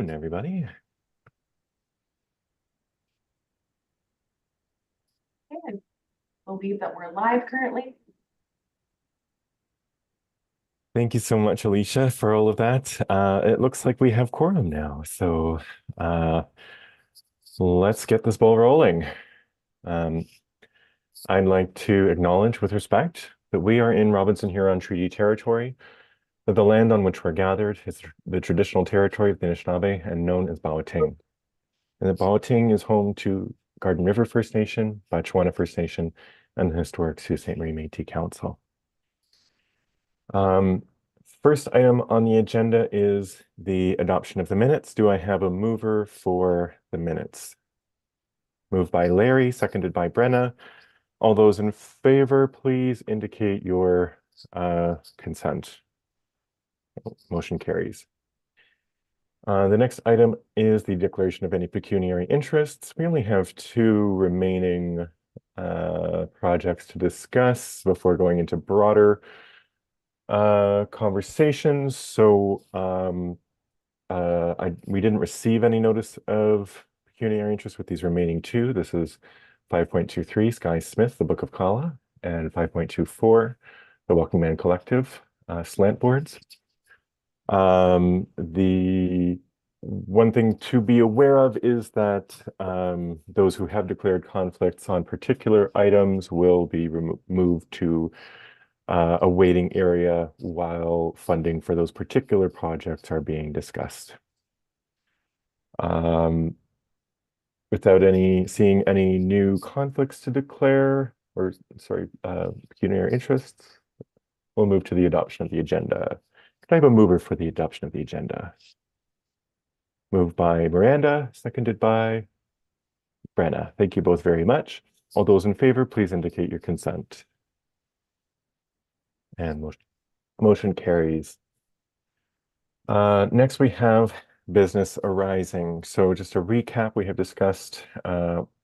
open, everybody. I believe that we're live currently. Thank you so much, Alicia, for all of that. It looks like we have quorum now, so uh, let's get this ball rolling. Um, I'd like to acknowledge with respect that we are in Robinson Huron Treaty territory, that the land on which we're gathered is the traditional territory of the Anishinaabe and known as Bawating. And that Bawating is home to Garden River First Nation, Batchewana First Nation, and the historic Sault Ste. Marie Métis Council. First item on the agenda is the adoption of the minutes. Do I have a mover for the minutes? Moved by Larry, seconded by Brenna. All those in favor, please indicate your consent. Motion carries. The next item is the declaration of any pecuniary interests. We only have two remaining projects to discuss before going into broader conversations. So we didn't receive any notice of pecuniary interest with these remaining two. This is 5.23 Sky Smith, the Book of Kala, and 5.24 the Walking Man Collective slant boards. The one thing to be aware of is that those who have declared conflicts on particular items will be moved to a waiting area while funding for those particular projects are being discussed. Without seeing any new conflicts to declare, or sorry, pecuniary interests, we'll move to the adoption of the agenda. Could I have a mover for the adoption of the agenda? Moved by Miranda, seconded by Brenna. Thank you both very much. All those in favor, please indicate your consent. And motion carries. Next, we have business arising. So just a recap, we have discussed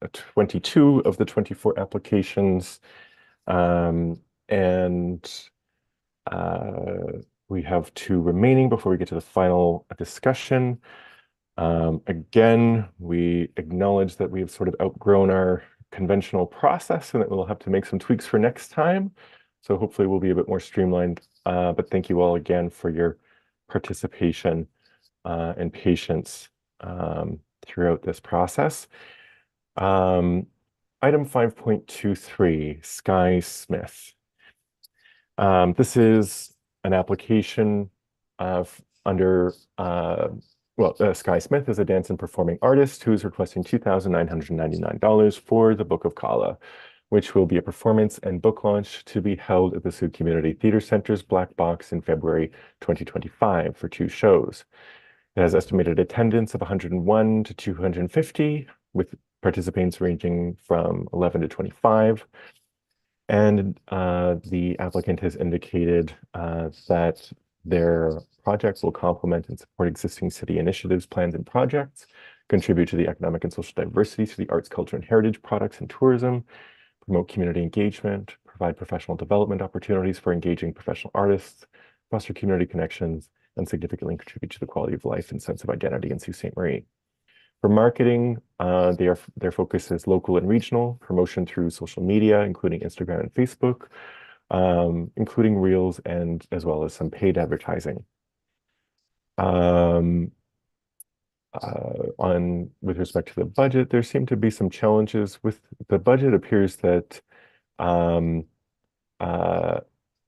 22 of the 24 applications, and we have two remaining before we get to the final discussion. Again, we acknowledge that we've sort of outgrown our conventional process and that we'll have to make some tweaks for next time. So hopefully we'll be a bit more streamlined. But thank you all again for your participation and patience throughout this process. Item 5.23, Sky Smith. This is an application under Sky Smith is a dance and performing artist who is requesting $2,999 for the Book of Kala, which will be a performance and book launch to be held at the Sault Community Theatre Center's Black Box in February 2025 for two shows. It has estimated attendance of 101 to 250, with participants ranging from 11 to 25. And the applicant has indicated that their projects will complement and support existing city initiatives, plans, and projects, contribute to the economic and social diversity through the arts, culture, and heritage products and tourism, promote community engagement, provide professional development opportunities for engaging professional artists, foster community connections, and significantly contribute to the quality of life and sense of identity in Sault Ste. Marie. For marketing, their focus is local and regional, promotion through social media, including Instagram and Facebook, including Reels and as well as some paid advertising. With respect to the budget, there seem to be some challenges with the budget. It appears that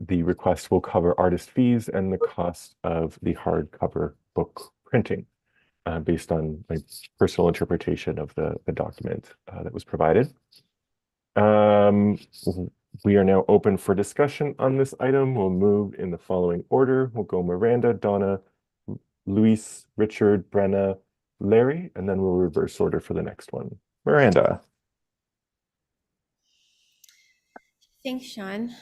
the request will cover artist fees and the cost of the hardcover book printing, based on my personal interpretation of the document that was provided. We are now open for discussion on this item. We'll move in the following order. We'll go Miranda, Donna, Luis, Richard, Brenna, Larry, and then we'll reverse order for the next one. Miranda. Thanks, Sean.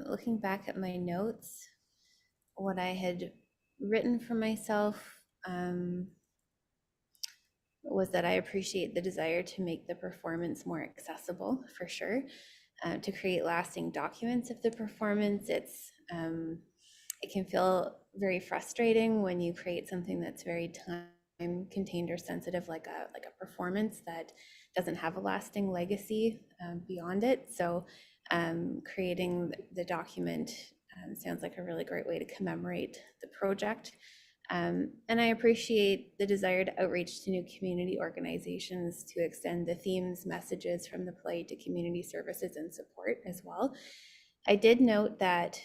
Looking back at my notes, what I had written for myself was that I appreciate the desire to make the performance more accessible, for sure, to create lasting documents of the performance. It can feel very frustrating when you create something that's very contained or sensitive like a performance that doesn't have a lasting legacy beyond it. So creating the document sounds like a really great way to commemorate the project. And I appreciate the desire to outreach to new community organizations to extend the themes, messages from the play to community services and support as well. I did note that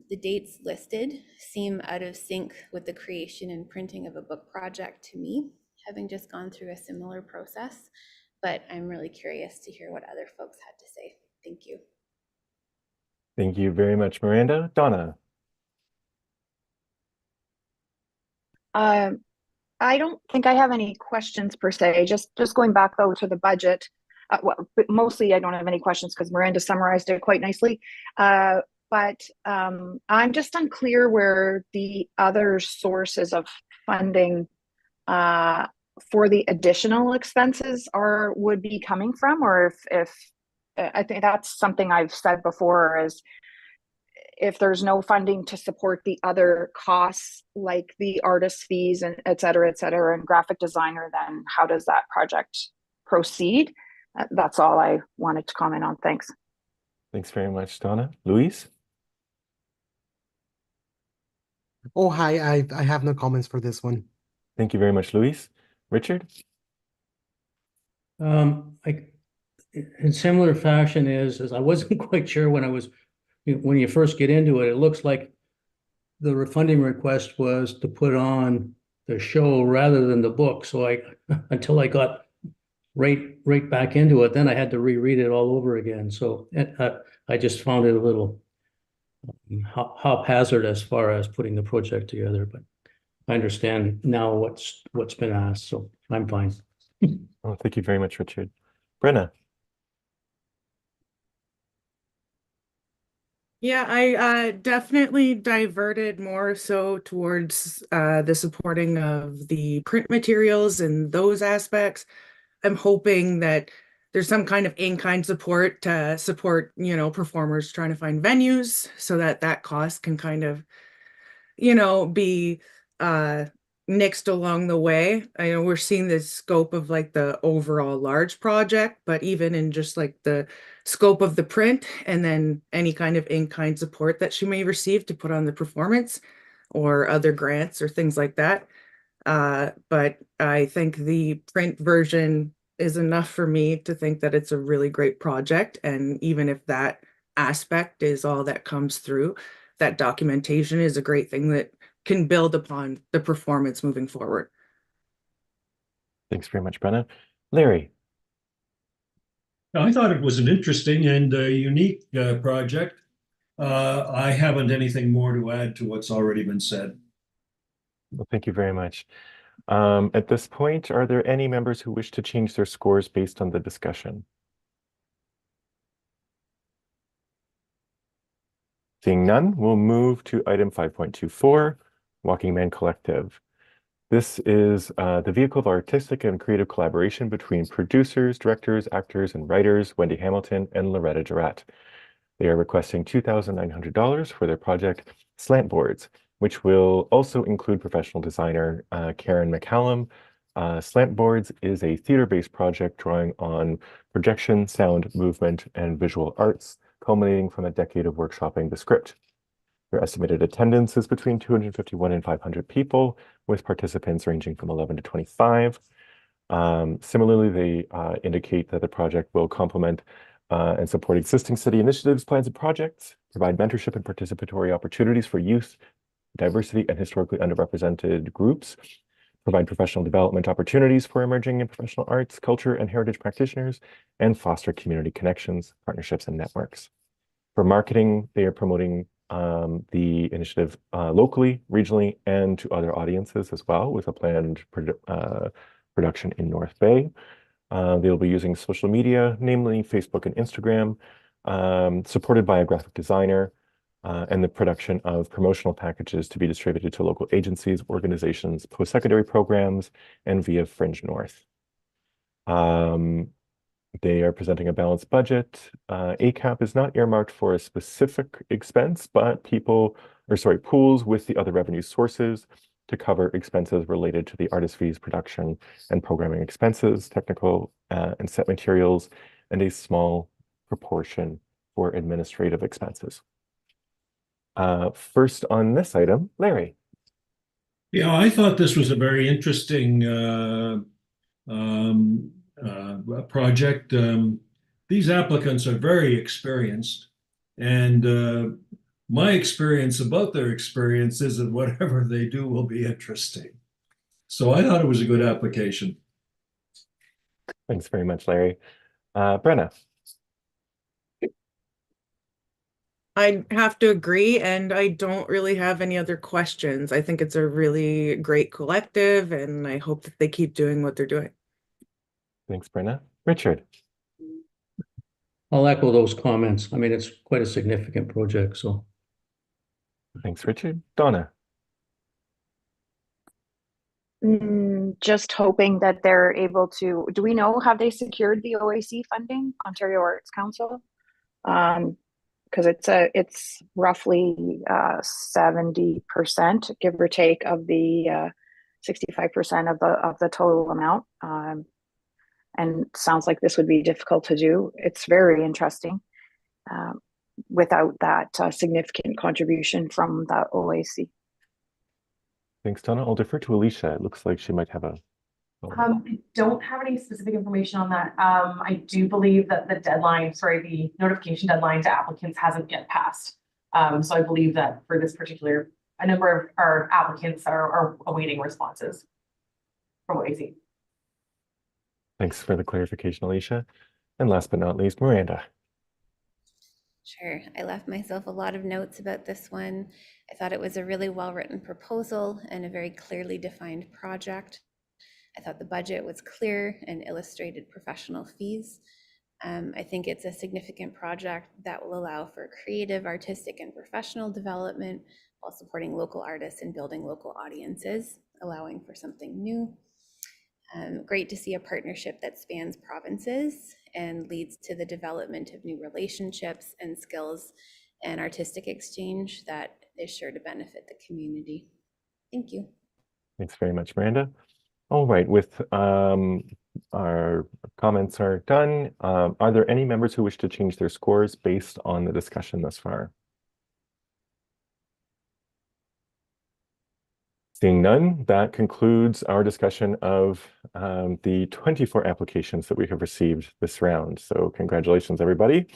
the dates listed seem out of sync with the creation and printing of a book project to me, having just gone through a similar process, but I'm really curious to hear what other folks had to say. Thank you. Thank you very much, Miranda. Donna. I don't think I have any questions per se. Just going back though to the budget. But mostly I don't have any questions because Miranda summarized it quite nicely. But I'm just unclear where the other sources of funding for the additional expenses would be coming from, or if I think that's something I've said before is if there's no funding to support the other costs like the artist fees and et cetera, and graphic designer, then how does that project proceed? That's all I wanted to comment on. Thanks. Thanks very much, Donna. Louise? Oh, hi. I have no comments for this one. Thank you very much, Louise. Richard? In similar fashion as I wasn't quite sure when you first get into it, it looks like the refunding request was to put on the show rather than the book. So until I got right back into it, then I had to reread it all over again. So I just found it a little haphazard as far as putting the project together, but I understand now what's been asked, so I'm fine. Oh, thank you very much, Richard. Brenna? Yeah, I definitely diverted more so towards the supporting of the print materials and those aspects. I'm hoping that there's some kind of in-kind support to support, performers trying to find venues so that cost can kind of, be nixed along the way. I know we're seeing the scope of like the overall large project, but even in just like the scope of the print and then any kind of in-kind support that she may receive to put on the performance or other grants or things like that. But I think the print version is enough for me to think that it's a really great project. And even if that aspect is all that comes through, that documentation is a great thing that can build upon the performance moving forward. Thanks very much, Brenna. Larry? I thought it was an interesting and unique project. I haven't anything more to add to what's already been said. Well, thank you very much. At this point, are there any members who wish to change their scores based on the discussion? Seeing none, we'll move to item 5.24, Walking Man Collective. This is the vehicle of artistic and creative collaboration between producers, directors, actors, and writers Wendy Hamilton and Loretta Durrett. They are requesting $2,900 for their project Slant Boards, which will also include professional designer Karen McCallum. Slant Boards is a theater-based project drawing on projection, sound, movement, and visual arts, culminating from a decade of workshopping the script. Their estimated attendance is between 251 and 500 people, with participants ranging from 11 to 25. Similarly, they indicate that the project will complement and support existing city initiatives, plans, and projects, provide mentorship and participatory opportunities for youth, diversity, and historically underrepresented groups, provide professional development opportunities for emerging and professional arts, culture, and heritage practitioners, and foster community connections, partnerships, and networks. For marketing, they are promoting the initiative locally, regionally, and to other audiences as well, with a planned production in North Bay. They'll be using social media, namely Facebook and Instagram, supported by a graphic designer, and the production of promotional packages to be distributed to local agencies, organizations, post-secondary programs, and via Fringe North. They are presenting a balanced budget. ACAP is not earmarked for a specific expense, but pools with the other revenue sources to cover expenses related to the artist fees, production and programming expenses, technical and set materials, and a small proportion for administrative expenses. First on this item, Larry. Yeah, I thought this was a very interesting project. These applicants are very experienced, and my experience about their experience is that whatever they do will be interesting. So I thought it was a good application. Thanks very much, Larry. Brenna. I have to agree, and I don't really have any other questions. I think it's a really great collective, and I hope that they keep doing what they're doing. Thanks, Brenna. Richard. I'll echo those comments. I mean, it's quite a significant project, so. Thanks, Richard. Donna. Just hoping that they're able to, do we know, have they secured the OAC funding, Ontario Arts Council? Because it's roughly 70%, give or take, of the 65% of the total amount. And sounds like this would be difficult to do. It's very interesting without that significant contribution from the OAC. Thanks, Donna. I'll defer to Alicia. It looks like she might have a. I don't have any specific information on that. I do believe that the notification deadline to applicants hasn't yet passed. So I believe that for this particular, a number of our applicants are awaiting responses from OAC. Thanks for the clarification, Alicia. And last but not least, Miranda. Sure. I left myself a lot of notes about this one. I thought it was a really well-written proposal and a very clearly defined project. I thought the budget was clear and illustrated professional fees. I think it's a significant project that will allow for creative, artistic, and professional development while supporting local artists and building local audiences, allowing for something new. Great to see a partnership that spans provinces and leads to the development of new relationships and skills and artistic exchange that is sure to benefit the community. Thank you. Thanks very much, Miranda. All right, with our comments are done. Are there any members who wish to change their scores based on the discussion thus far? Seeing none, that concludes our discussion of the 24 applications that we have received this round. So congratulations, everybody.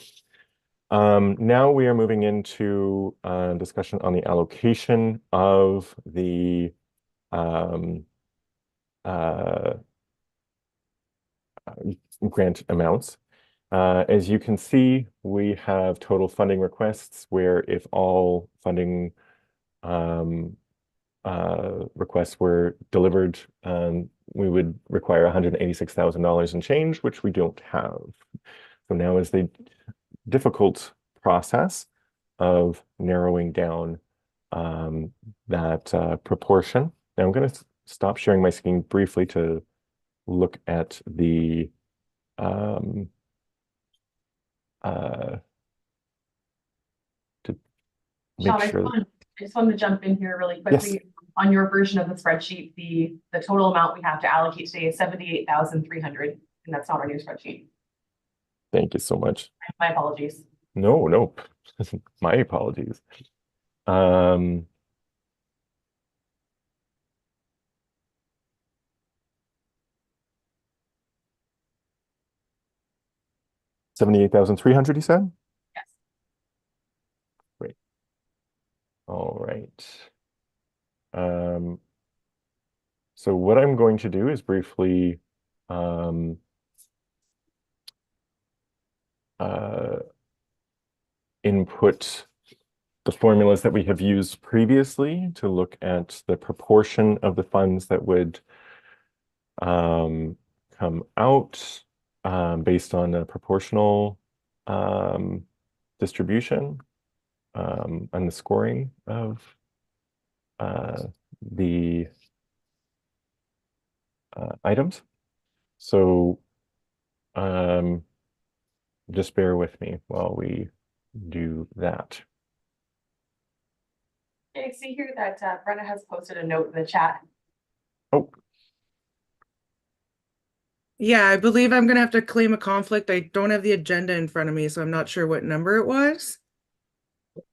Now we are moving into discussion on the allocation of the grant amounts. As you can see, we have total funding requests where if all funding requests were delivered, we would require $186,000 and change, which we don't have. So now is the difficult process of narrowing down that proportion. Now I'm going to stop sharing my screen briefly to look at the to make sure. I just wanted to jump in here really quickly. Yes. On your version of the spreadsheet, the total amount we have to allocate today is $78,300, and that's not our new spreadsheet. Thank you so much. My apologies. No, my apologies. $78,300, you said? Yes. Great. All right. So what I'm going to do is briefly input the formulas that we have used previously to look at the proportion of the funds that would come out based on a proportional distribution and the scoring of the items. So just bear with me while we do that. Okay, I see here that Brenna has posted a note in the chat. Oh, Yeah, I believe I'm gonna have to claim a conflict. I don't have the agenda in front of me, so I'm not sure what number it was.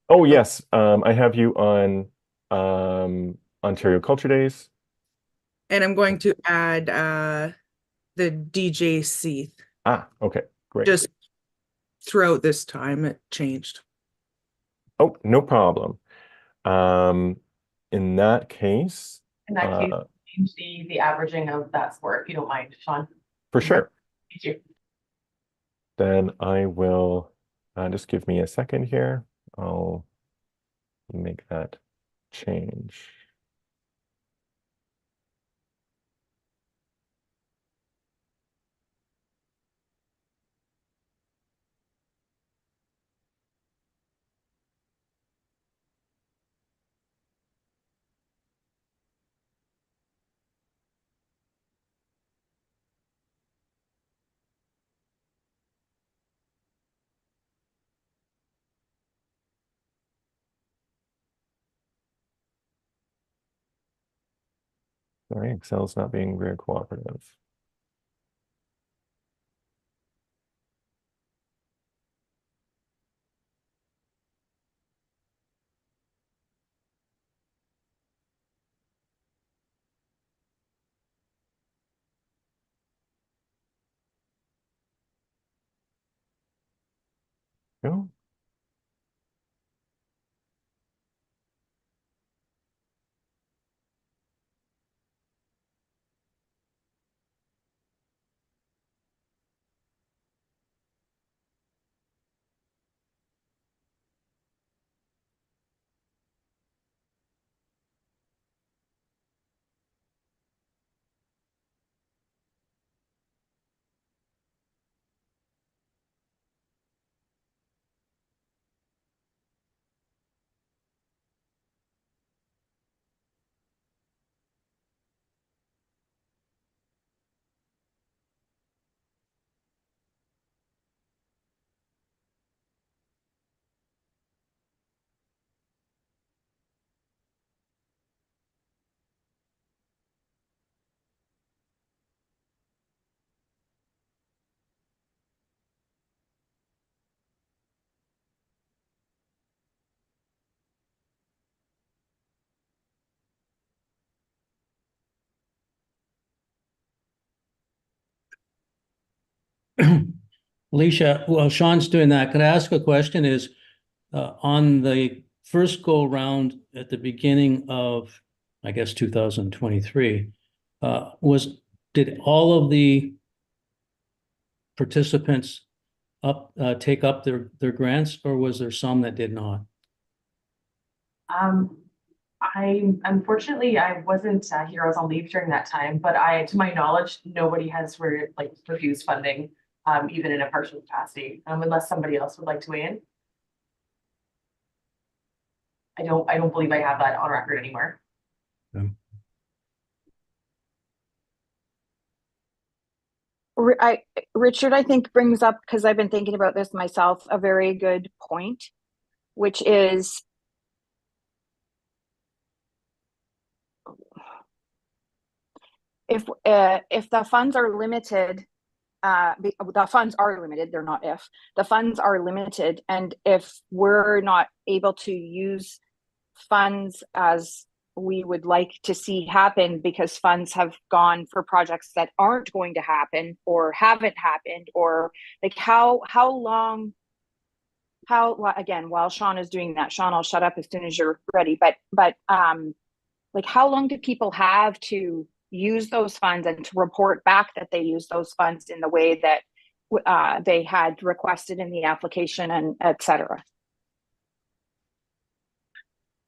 oh yes, I have you on Ontario Culture Days. And I'm going to add the DJ Seath. Ah, okay, great. Just throughout this time it changed. Oh, no problem. In that case, In that case, change the averaging of that score, if you don't mind, Sean. for sure. Thank you. Then I will just give me a second here. I'll make that change. Sorry, Excel's not being very cooperative. No? Alicia, while Sean's doing that, can I ask a question? Is on the first go round at the beginning of, I guess, 2023, did all of the participants take up their grants, or was there some that did not? Unfortunately, I wasn't here. I was on leave during that time, but to my knowledge, nobody has refused funding, even in a partial capacity, unless somebody else would like to weigh in. I don't believe I have that on record anymore. Richard, I think brings up, because I've been thinking about this myself, a very good point, which is if the funds are limited, the funds are limited, they're not if. The funds are limited, and if we're not able to use funds as we would like to see happen because funds have gone for projects that aren't going to happen or haven't happened, or like how long, again, while Sean is doing that, Sean, I'll shut up as soon as you're ready, but like how long do people have to use those funds and to report back that they use those funds in the way that they had requested in the application, and et cetera?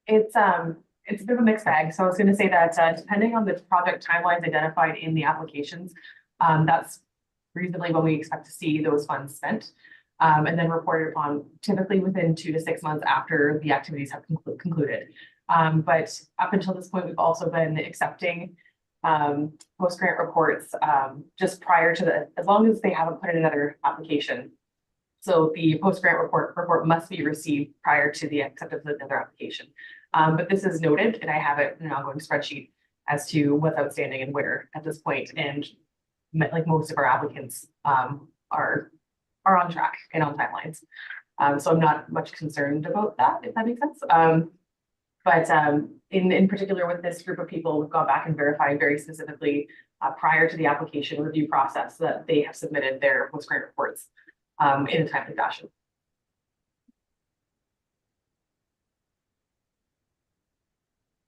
It's a bit of a mixed bag. So I was going to say that depending on the project timelines identified in the applications, that's reasonably when we expect to see those funds spent, and then reported upon typically within 2 to 6 months after the activities have concluded. But up until this point, we've also been accepting post-grant reports just prior to as long as they haven't put in another application. So the post-grant report must be received prior to the acceptance of another application. But this is noted, and I have it in an ongoing spreadsheet as to what's outstanding and where at this point. And like most of our applicants are on track and on timelines. So I'm not much concerned about that, if that makes sense. But in particular with this group of people, we've gone back and verified very specifically prior to the application review process that they have submitted their post-grant reports in a timely fashion.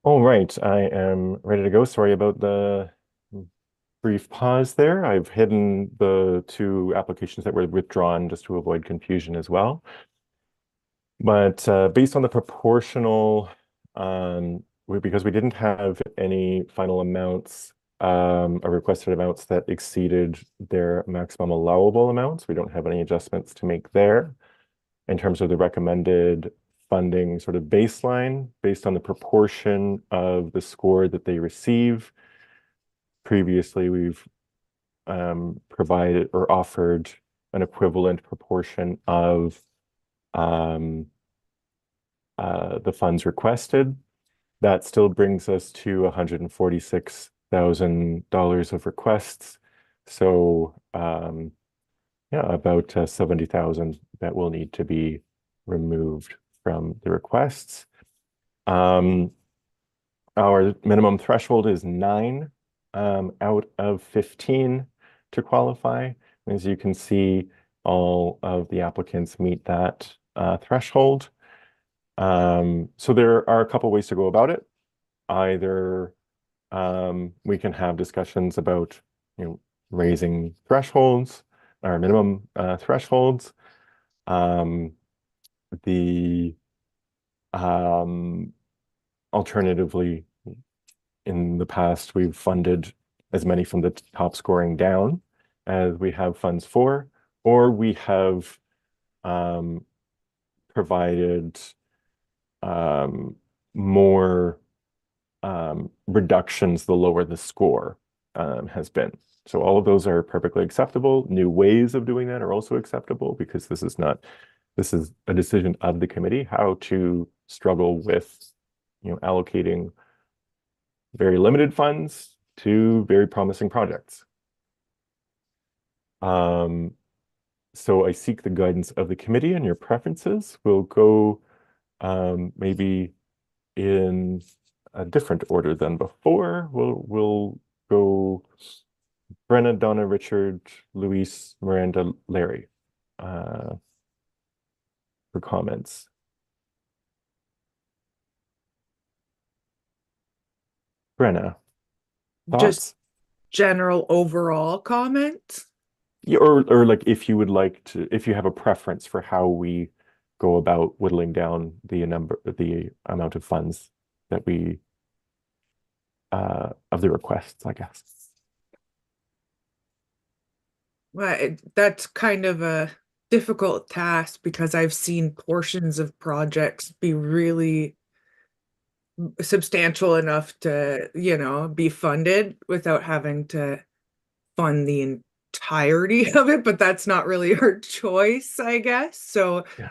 All right, I am ready to go. Sorry about the brief pause there. I've hidden the 2 applications that were withdrawn just to avoid confusion as well. But based on the proportional, because we didn't have any final amounts or requested amounts that exceeded their maximum allowable amounts, we don't have any adjustments to make there. In terms of the recommended funding sort of baseline, based on the proportion of the score that they receive. Previously, we've provided or offered an equivalent proportion of the funds requested. That still brings us to $146,000 of requests. So yeah, about 70,000 that will need to be removed from the requests. Our minimum threshold is 9 out of 15 to qualify. As you can see, all of the applicants meet that threshold. So there are a couple ways to go about it. Either we can have discussions about raising thresholds or minimum thresholds. Alternatively, in the past, we've funded as many from the top scoring down as we have funds for, or we have provided more reductions the lower the score has been. So all of those are perfectly acceptable. New ways of doing that are also acceptable, because this is a decision of the committee how to struggle with allocating very limited funds to very promising projects. So I seek the guidance of the committee and your preferences. We'll go maybe in a different order than before. We'll go Brenna, Donna, Richard, Luis, Miranda, Larry for comments. Brenna, thoughts? Just general overall comments. Yeah, or like if you would like to, if you have a preference for how we go about whittling down the amount of funds that we of the requests, I guess. Well, that's kind of a difficult task, because I've seen portions of projects be really substantial enough to, be funded without having to fund the entirety of it, but that's not really our choice, I guess. So Yeah.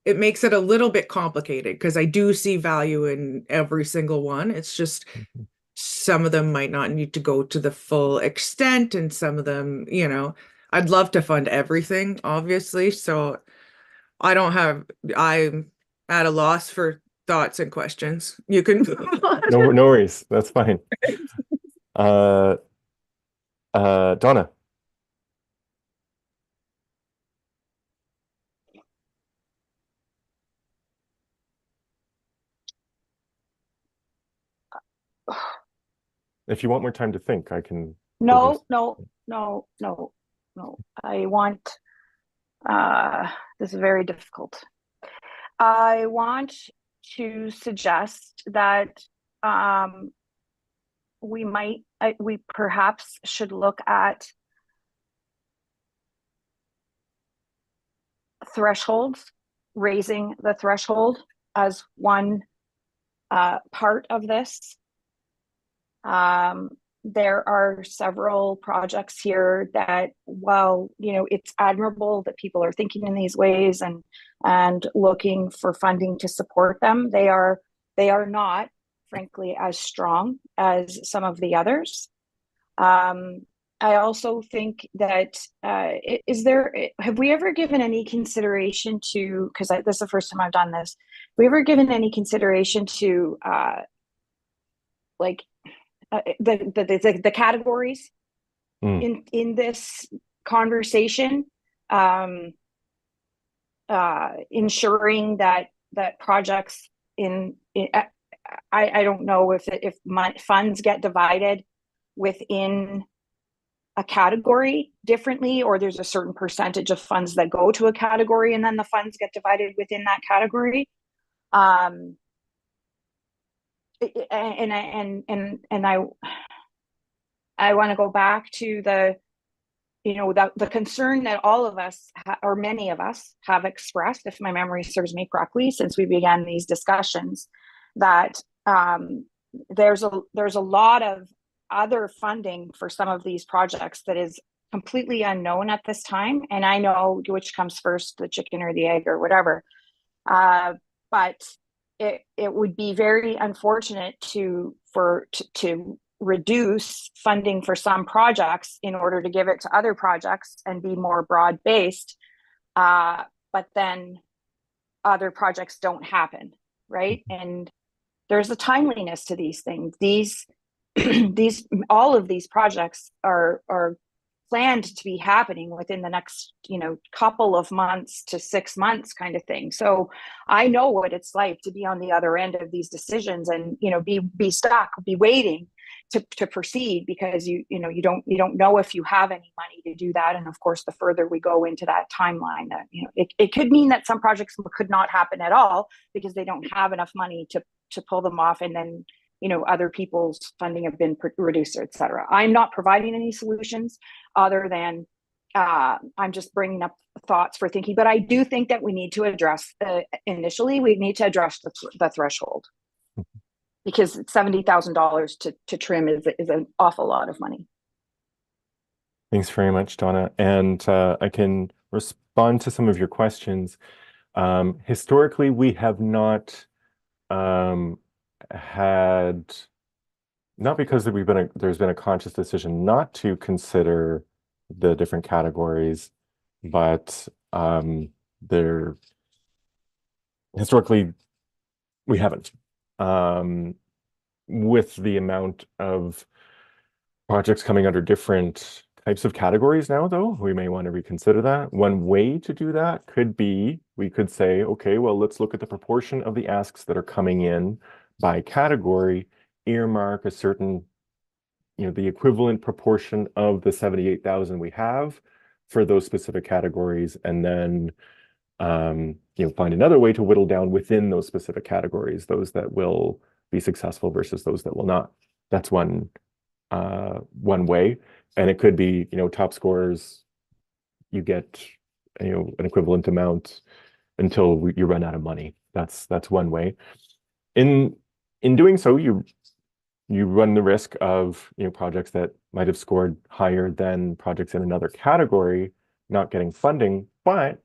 It makes it a little bit complicated, because I do see value in every single one. It's just some of them might not need to go to the full extent, and some of them, I'd love to fund everything, obviously. So I'm at a loss for thoughts and questions. You can No worries. That's fine. Donna. If you want more time to think, I can. No. I want, this is very difficult. I want to suggest that we perhaps should look at thresholds, raising the threshold as one part of this. There are several projects here that, while it's admirable that people are thinking in these ways and looking for funding to support them, they are They are not, frankly, as strong as some of the others. I also think that have we ever given any consideration to, because this is the first time I've done this, have we ever given any consideration to the categories in this conversation, ensuring that projects I don't know if my funds get divided within a category differently, or there's a certain percentage of funds that go to a category and then the funds get divided within that category. And I want to go back to the concern that all of us or many of us have expressed, if my memory serves me correctly, since we began these discussions, that there's a lot of other funding for some of these projects that is completely unknown at this time. And I know which comes first, the chicken or the egg or whatever. But it would be very unfortunate to reduce funding for some projects in order to give it to other projects and be more broad-based. But then other projects don't happen, right? And there's a timeliness to these things. All of these projects are planned to be happening within the next, couple of months to 6 months kind of thing. So I know what it's like to be on the other end of these decisions and, be stuck, be waiting to proceed, because you don't know if you have any money to do that. And of course, the further we go into that timeline, that, it could mean that some projects could not happen at all because they don't have enough money to pull them off. And then, other people's funding have been reduced, et cetera. I'm not providing any solutions other than I'm just bringing up thoughts for thinking. But I do think that we need to address, initially, we need to address the threshold, because $70,000 to trim is an awful lot of money. Thanks very much, Donna. And I can respond to some of your questions. Historically, we have not had, not because there's been a conscious decision not to consider the different categories, but historically we haven't. With the amount of projects coming under different types of categories now, though, we may want to reconsider that. One way to do that could be, we could say, okay, well, let's look at the proportion of the asks that are coming in by category, earmark a certain, the equivalent proportion of the 78,000 we have for those specific categories, and then find another way to whittle down within those specific categories, those that will be successful versus those that will not. That's one way. And it could be, top scorers, you get, an equivalent amount until you run out of money. That's one way. In doing so, you run the risk of, projects that might have scored higher than projects in another category not getting funding. But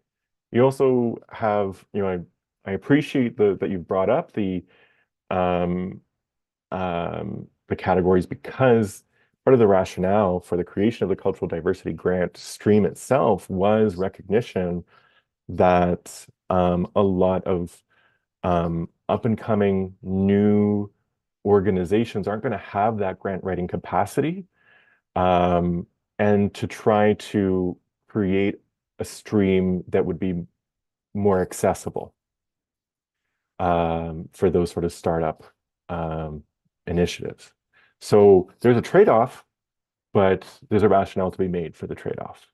you also have, I appreciate that you've brought up the categories, because part of the rationale for the creation of the Cultural Diversity Grant stream itself was recognition that a lot of up and coming new organizations aren't going to have that grant writing capacity, and to try to create a stream that would be more accessible for those sort of startup initiatives. So there's a trade-off, but there's a rationale to be made for the trade-off.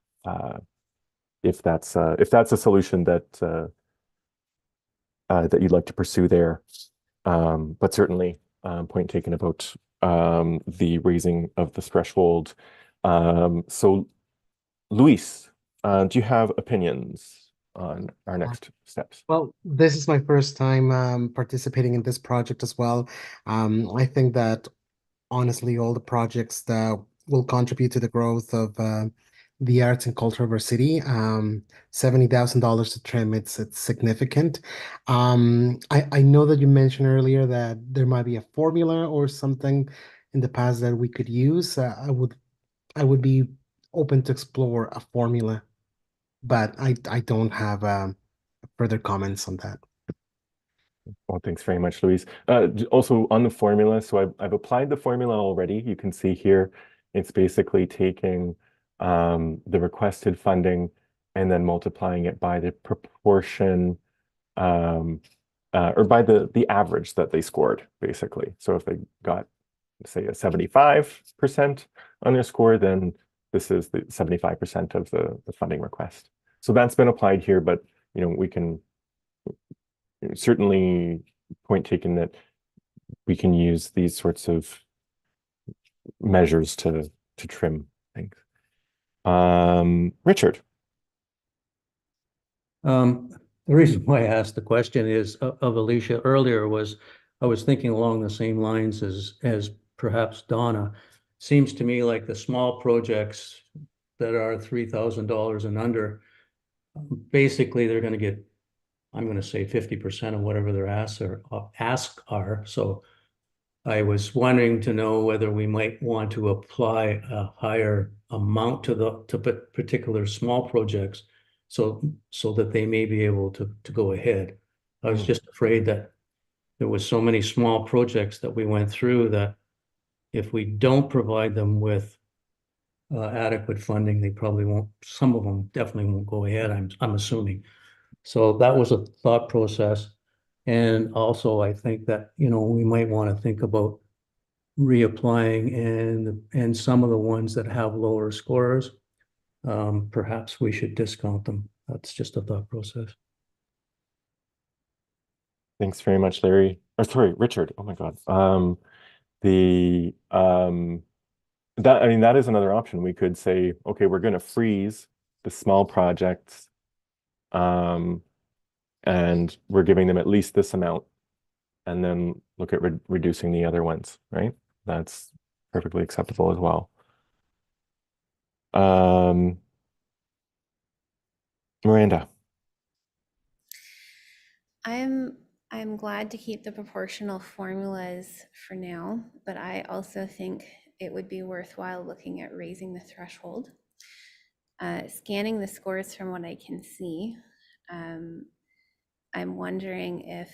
If that's a solution that you'd like to pursue there, but certainly point taken about the raising of the threshold. So, Luis, do you have opinions on our next steps? Well, this is my first time participating in this project as well. I think that honestly, all the projects that will contribute to the growth of the arts and culture of our city. $70,000 to trim, it's significant. I know that you mentioned earlier that there might be a formula or something in the past that we could use. I would be open to explore a formula, but I don't have further comments on that. Well, thanks very much, Louise. Also on the formula, so I've applied the formula already. You can see here, it's basically taking the requested funding and then multiplying it by the proportion or by the average that they scored, basically. So if they got, say, a 75% on their score, then this is the 75% of the funding request. So that's been applied here, but we can certainly point taken that we can use these sorts of measures to trim things. Richard. The reason why I asked the question is of Alicia earlier was I was thinking along the same lines as perhaps Donna. Seems to me like the small projects that are $3,000 and under, basically they're going to get, I'm going to say 50% of whatever their asks are. So I was wondering to know whether we might want to apply a higher amount to particular small projects so that they may be able to go ahead. I was just afraid that there was so many small projects that we went through that if we don't provide them with adequate funding, they probably won't, some of them definitely won't go ahead, I'm assuming. So that was a thought process. And also I think that, we might want to think about reapplying and some of the ones that have lower scores, perhaps we should discount them. That's just a thought process. Thanks very much, Larry. Or sorry, Richard. Oh my God. That is another option. We could say, okay, we're going to freeze the small projects, and we're giving them at least this amount, and then look at reducing the other ones, right? That's perfectly acceptable as well. Miranda. I'm glad to keep the proportional formulas for now, but I also think it would be worthwhile looking at raising the threshold. Scanning the scores from what I can see, I'm wondering if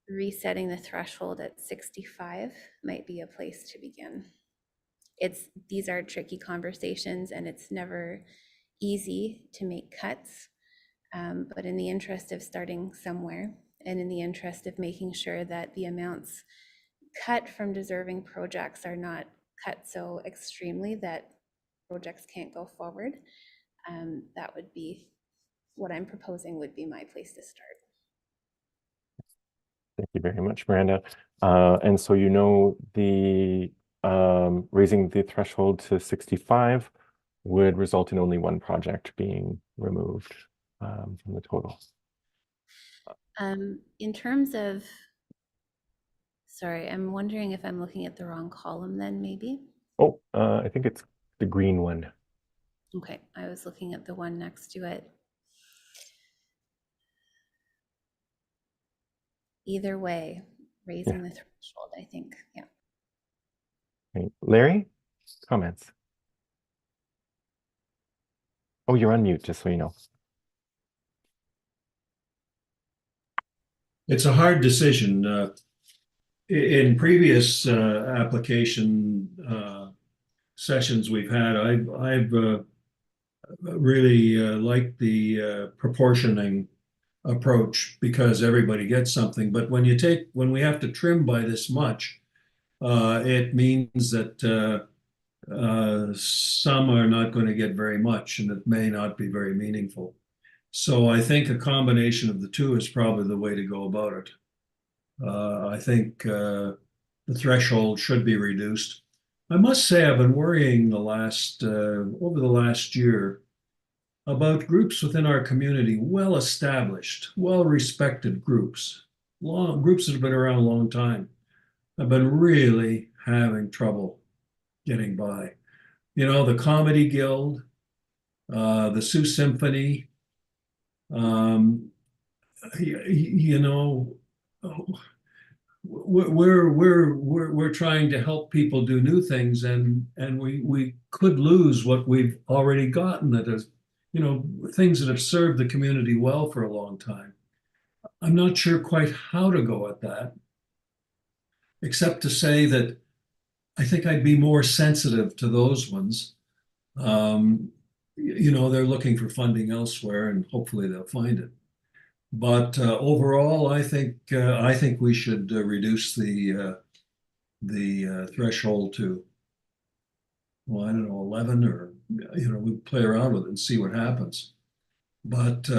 resetting the threshold at 65 might be a place to begin. These are tricky conversations and it's never easy to make cuts, but in the interest of starting somewhere and in the interest of making sure that the amounts cut from deserving projects are not cut so extremely that projects can't go forward, that would be what I'm proposing would be my place to start. Thank you very much, Miranda. And so the raising the threshold to 65 would result in only one project being removed from the total. In terms of, sorry, I'm wondering if I'm looking at the wrong column then maybe. Oh, I think it's the green one. Okay, I was looking at the one next to it. Either way, raising the threshold, I think, yeah. Okay. Larry, comments? Oh, you're on mute, just so you know. It's a hard decision. In previous application sessions we've had, I've really liked the proportioning approach because everybody gets something. But when we have to trim by this much, it means that some are not going to get very much, and it may not be very meaningful. So I think a combination of the two is probably the way to go about it. I think the threshold should be reduced. I must say I've been worrying over the last year about groups within our community, well-established, well-respected groups that have been around a long time. I've been really having trouble getting by. The Comedy Guild, the Sioux Symphony. You know, we're trying to help people do new things, and we could lose what we've already gotten that is, you know, things that have served the community well for a long time. I'm not sure quite how to go at that, except to say that I think I'd be more sensitive to those ones. You know, they're looking for funding elsewhere, and hopefully they'll find it. But overall, I think we should reduce the threshold to, well, I don't know, 11, or you know, we play around with it and see what happens. But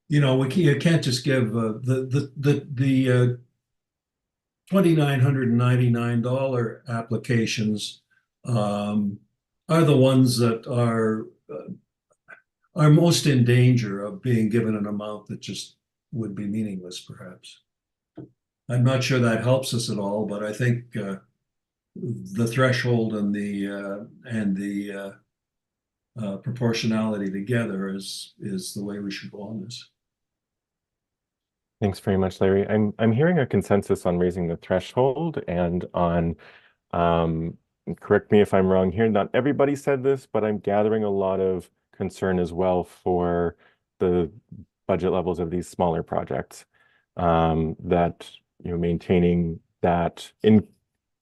you know, you can't just give the $2,999 applications are the ones that are most in danger of being given an amount that just would be meaningless, perhaps. I'm not sure that helps us at all, but I think the threshold and the proportionality together is the way we should go on this. Thanks very much, Larry. I'm hearing a consensus on raising the threshold and on correct me if I'm wrong here, not everybody said this, but I'm gathering a lot of concern as well for the budget levels of these smaller projects. That, you know, maintaining that in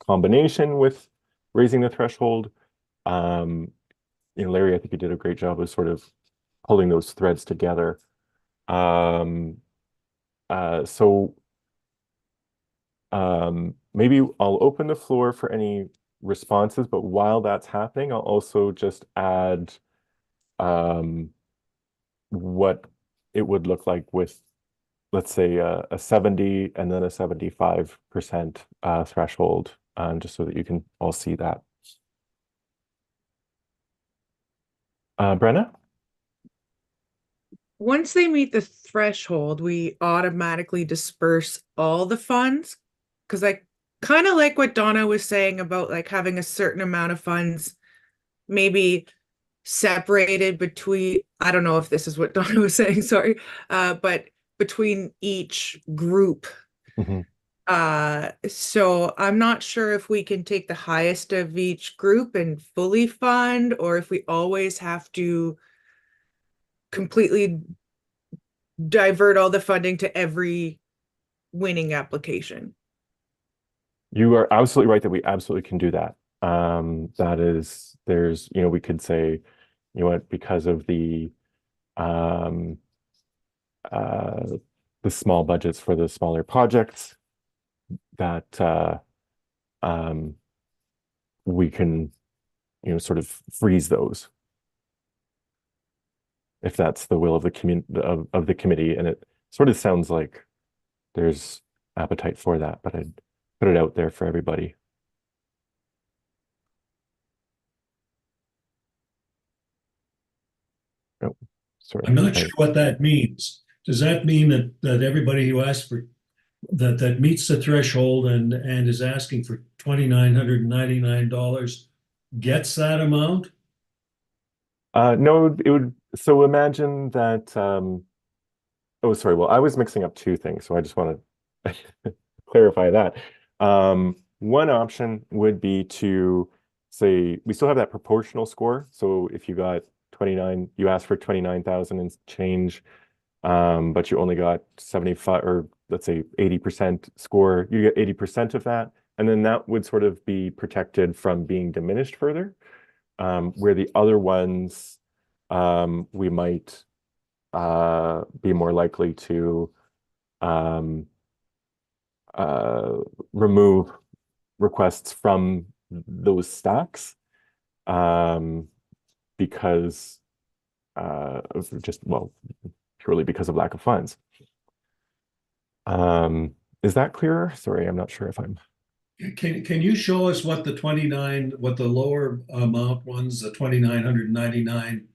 combination with raising the threshold. You know, Larry, I think you did a great job of sort of pulling those threads together. Maybe I'll open the floor for any responses, but while that's happening, I'll also just add what it would look like with, let's say, a 70 and then a 75% threshold, just so that you can all see that. Brenna? Once they meet the threshold, we automatically disperse all the funds. Because I kind of like what Donna was saying about like having a certain amount of funds maybe separated between, I don't know if this is what Donna was saying, sorry, but between each group. Mm-hmm. So I'm not sure if we can take the highest of each group and fully fund, or if we always have to completely divert all the funding to every winning application. You are absolutely right that we absolutely can do that. That is, there's, you know, we could say, you know what, because of the small budgets for the smaller projects, that we can, you know, sort of freeze those, if that's the will of the committee, and it sort of sounds like there's appetite for that, but I'd put it out there for everybody. Oh, sorry. I'm not sure what that means. Does that mean that everybody who asks for that meets the threshold and is asking for $2,999 gets that amount? No, it would. So imagine that. Oh, sorry. Well, I was mixing up two things, so I just want to clarify that. One option would be to say we still have that proportional score. So if you got 29, you asked for 29,000 and change, but you only got 75, or let's say 80% score, you get 80% of that, and then that would sort of be protected from being diminished further. Where the other ones, we might be more likely to remove requests from those stacks because of just, well, purely because of lack of funds. Is that clearer? Sorry, I'm not sure if I'm... Can you show us what the lower amount ones, the 2,999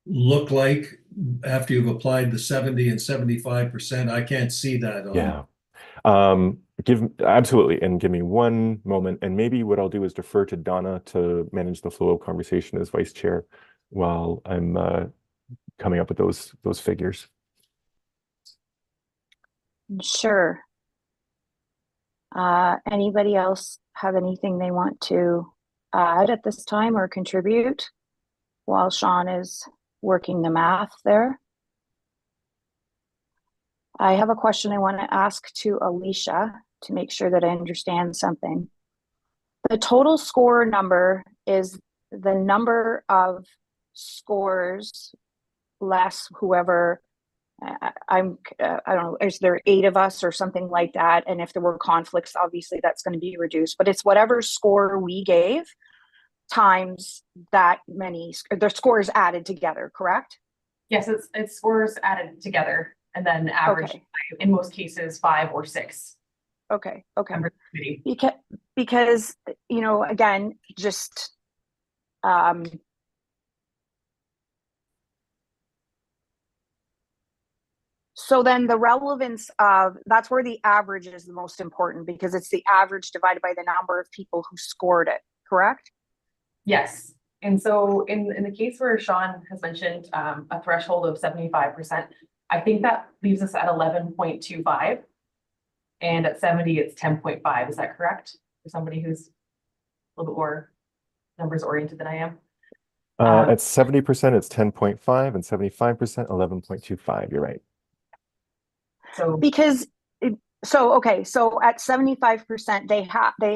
look like after you've applied the 70 and 75%? I can't see that on. Yeah. Absolutely, and give me one moment, and maybe what I'll do is defer to Donna to manage the flow of conversation as vice chair. while I'm coming up with those figures. Sure. Anybody else have anything they want to add at this time or contribute while Sean is working the math there? I have a question I want to ask to Alicia to make sure that I understand something. The total score number is the number of scores less whoever I don't know, is there 8 of us or something like that? And if there were conflicts, obviously that's going to be reduced, but it's whatever score we gave times that many, the scores added together, correct? Yes, it's scores added together and then average, Okay. in most cases, 5 or 6 Okay. members of the committee. Because, you know, again, just, so then the relevance of, that's where the average is the most important, because it's the average divided by the number of people who scored it, correct? Yes. And so in the case where Sean has mentioned a threshold of 75%, I think that leaves us at 11.25. And at 70, it's 10.5. Is that correct? For somebody who's a little bit more numbers oriented than I am. At 70%, it's 10.5, and 75%, 11.25. You're right. So Because, okay, so at 75%, they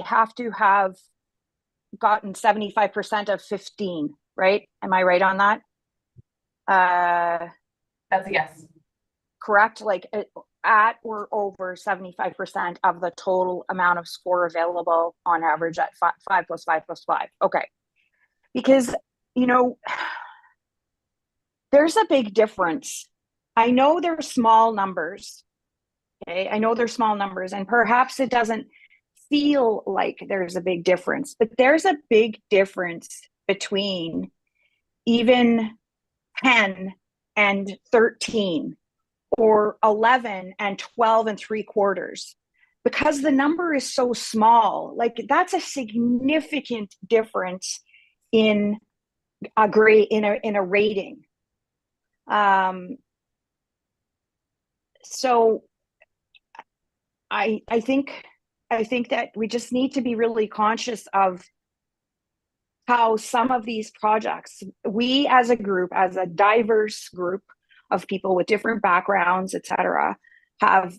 have to have gotten 75% of 15, right? Am I right on that? that's a yes. Correct? Like at or over 75% of the total amount of score available on average at 5 plus 5 plus 5. Okay. Because, you know, there's a big difference. I know they're small numbers. Okay. I know they're small numbers, and perhaps it doesn't feel like there's a big difference, but there's a big difference between even 10 and 13 or 11 and 12 and 3/4, because the number is so small. Like that's a significant difference in a grade, in a rating. So I think that we just need to be really conscious of how some of these projects, we as a group, as a diverse group of people with different backgrounds, etc., have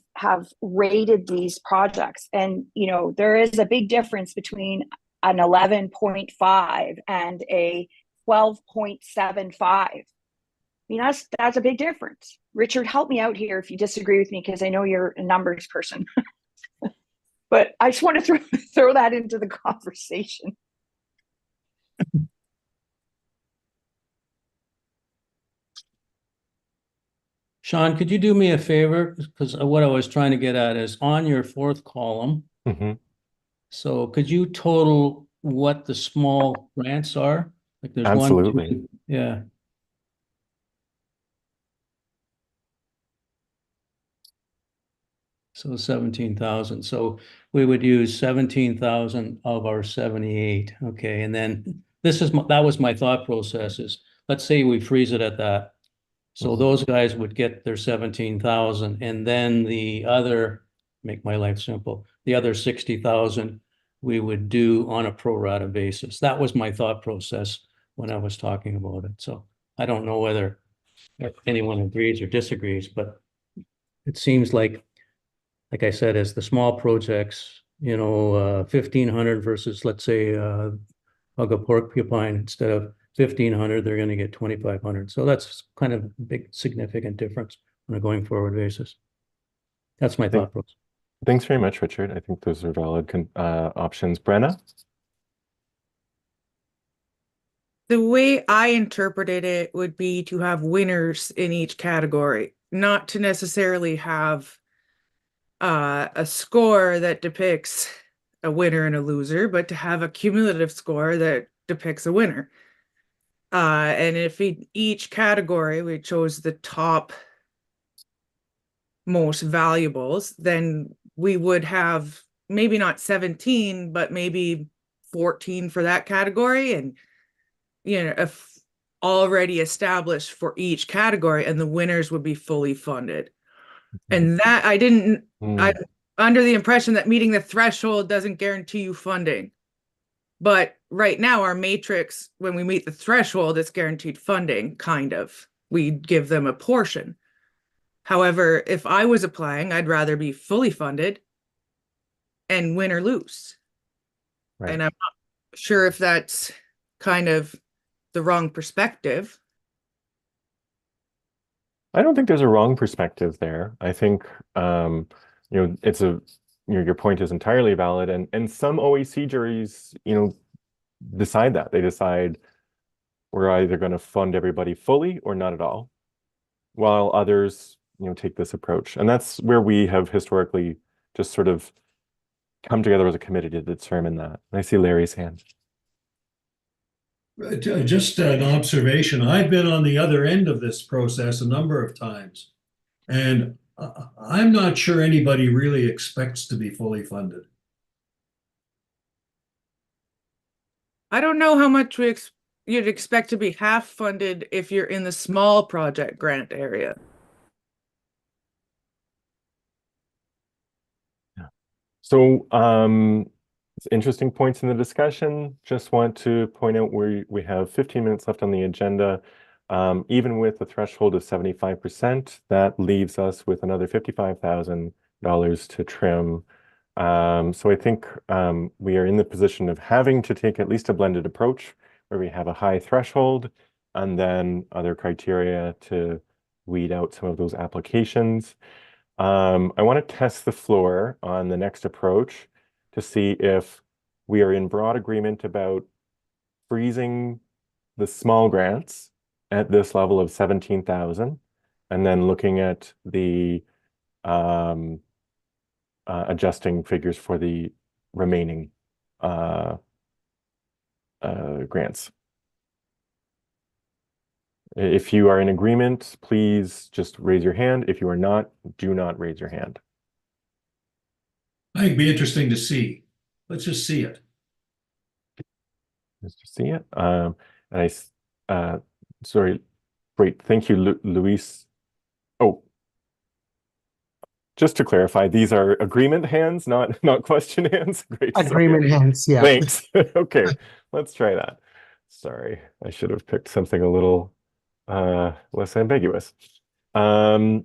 rated these projects. And, you know, there is a big difference between an 11.5 and a 12.75. I mean, that's a big difference. Richard, help me out here if you disagree with me, because I know you're a numbers person. But I just want to throw that into the conversation. Sean, could you do me a favor? Because what I was trying to get at is on your 4th column. Mhm. So could you total what the small grants are? Like there's Absolutely. 1, 2, yeah. So 17,000. So we would use 17,000 of our 78. Okay. And then that was my thought process is, let's say we freeze it at that. So Mhm. those guys would get their 17,000, and then the other, make my life simple, the other 60,000 we would do on a pro rata basis. That was my thought process when I was talking about it. So I don't know whether anyone agrees or disagrees, but it seems like I said, as the small projects, you know, 1,500 versus, let's say, Hug a Porcupine, instead of 1,500, they're going to get 2,500. So that's kind of a big, significant difference on a going forward basis. That's my thought process. Thanks very much, Richard. I think those are valid options. Brenna? The way I interpreted it would be to have winners in each category, not to necessarily have a score that depicts a winner and a loser, but to have a cumulative score that depicts a winner. And if in each category we chose the top most valuables, then we would have maybe not 17, but maybe 14 for that category. And, you know, if already established for each category, and the winners would be fully funded. And that I'm under the impression that meeting the threshold doesn't guarantee you funding. But right now, our matrix, when we meet the threshold, it's guaranteed funding, kind of. We give them a portion. However, if I was applying, I'd rather be fully funded and win or lose. Right. And I'm not sure if that's kind of the wrong perspective. I don't think there's a wrong perspective there. I think it's your point is entirely valid, and some OAC juries, decide that. They decide we're either going to fund everybody fully or not at all, while others, take this approach. And that's where we have historically just sort of come together as a committee to determine that. And I see Larry's hand. Just an observation. I've been on the other end of this process a number of times, and I'm not sure anybody really expects to be fully funded. I don't know how much you'd expect to be half funded if you're in the small project grant area. So it's interesting points in the discussion. Just want to point out we have 15 minutes left on the agenda. Even with the threshold of 75%, that leaves us with another $55,000 to trim. So I think we are in the position of having to take at least a blended approach where we have a high threshold and then other criteria to weed out some of those applications. I want to test the floor on the next approach to see if we are in broad agreement about freezing the small grants at this level of 17,000, and then looking at the adjusting figures for the remaining grants. If you are in agreement, please just raise your hand. If you are not, do not raise your hand. I think it'd be interesting to see. Let's just see it. Let's just see it. Sorry, great. Thank you, Luis. Oh, just to clarify, these are agreement hands, not question hands. Great. Agreement hands, yeah. Thanks. Okay, let's try that. Sorry, I should have picked something a little less ambiguous. Okay,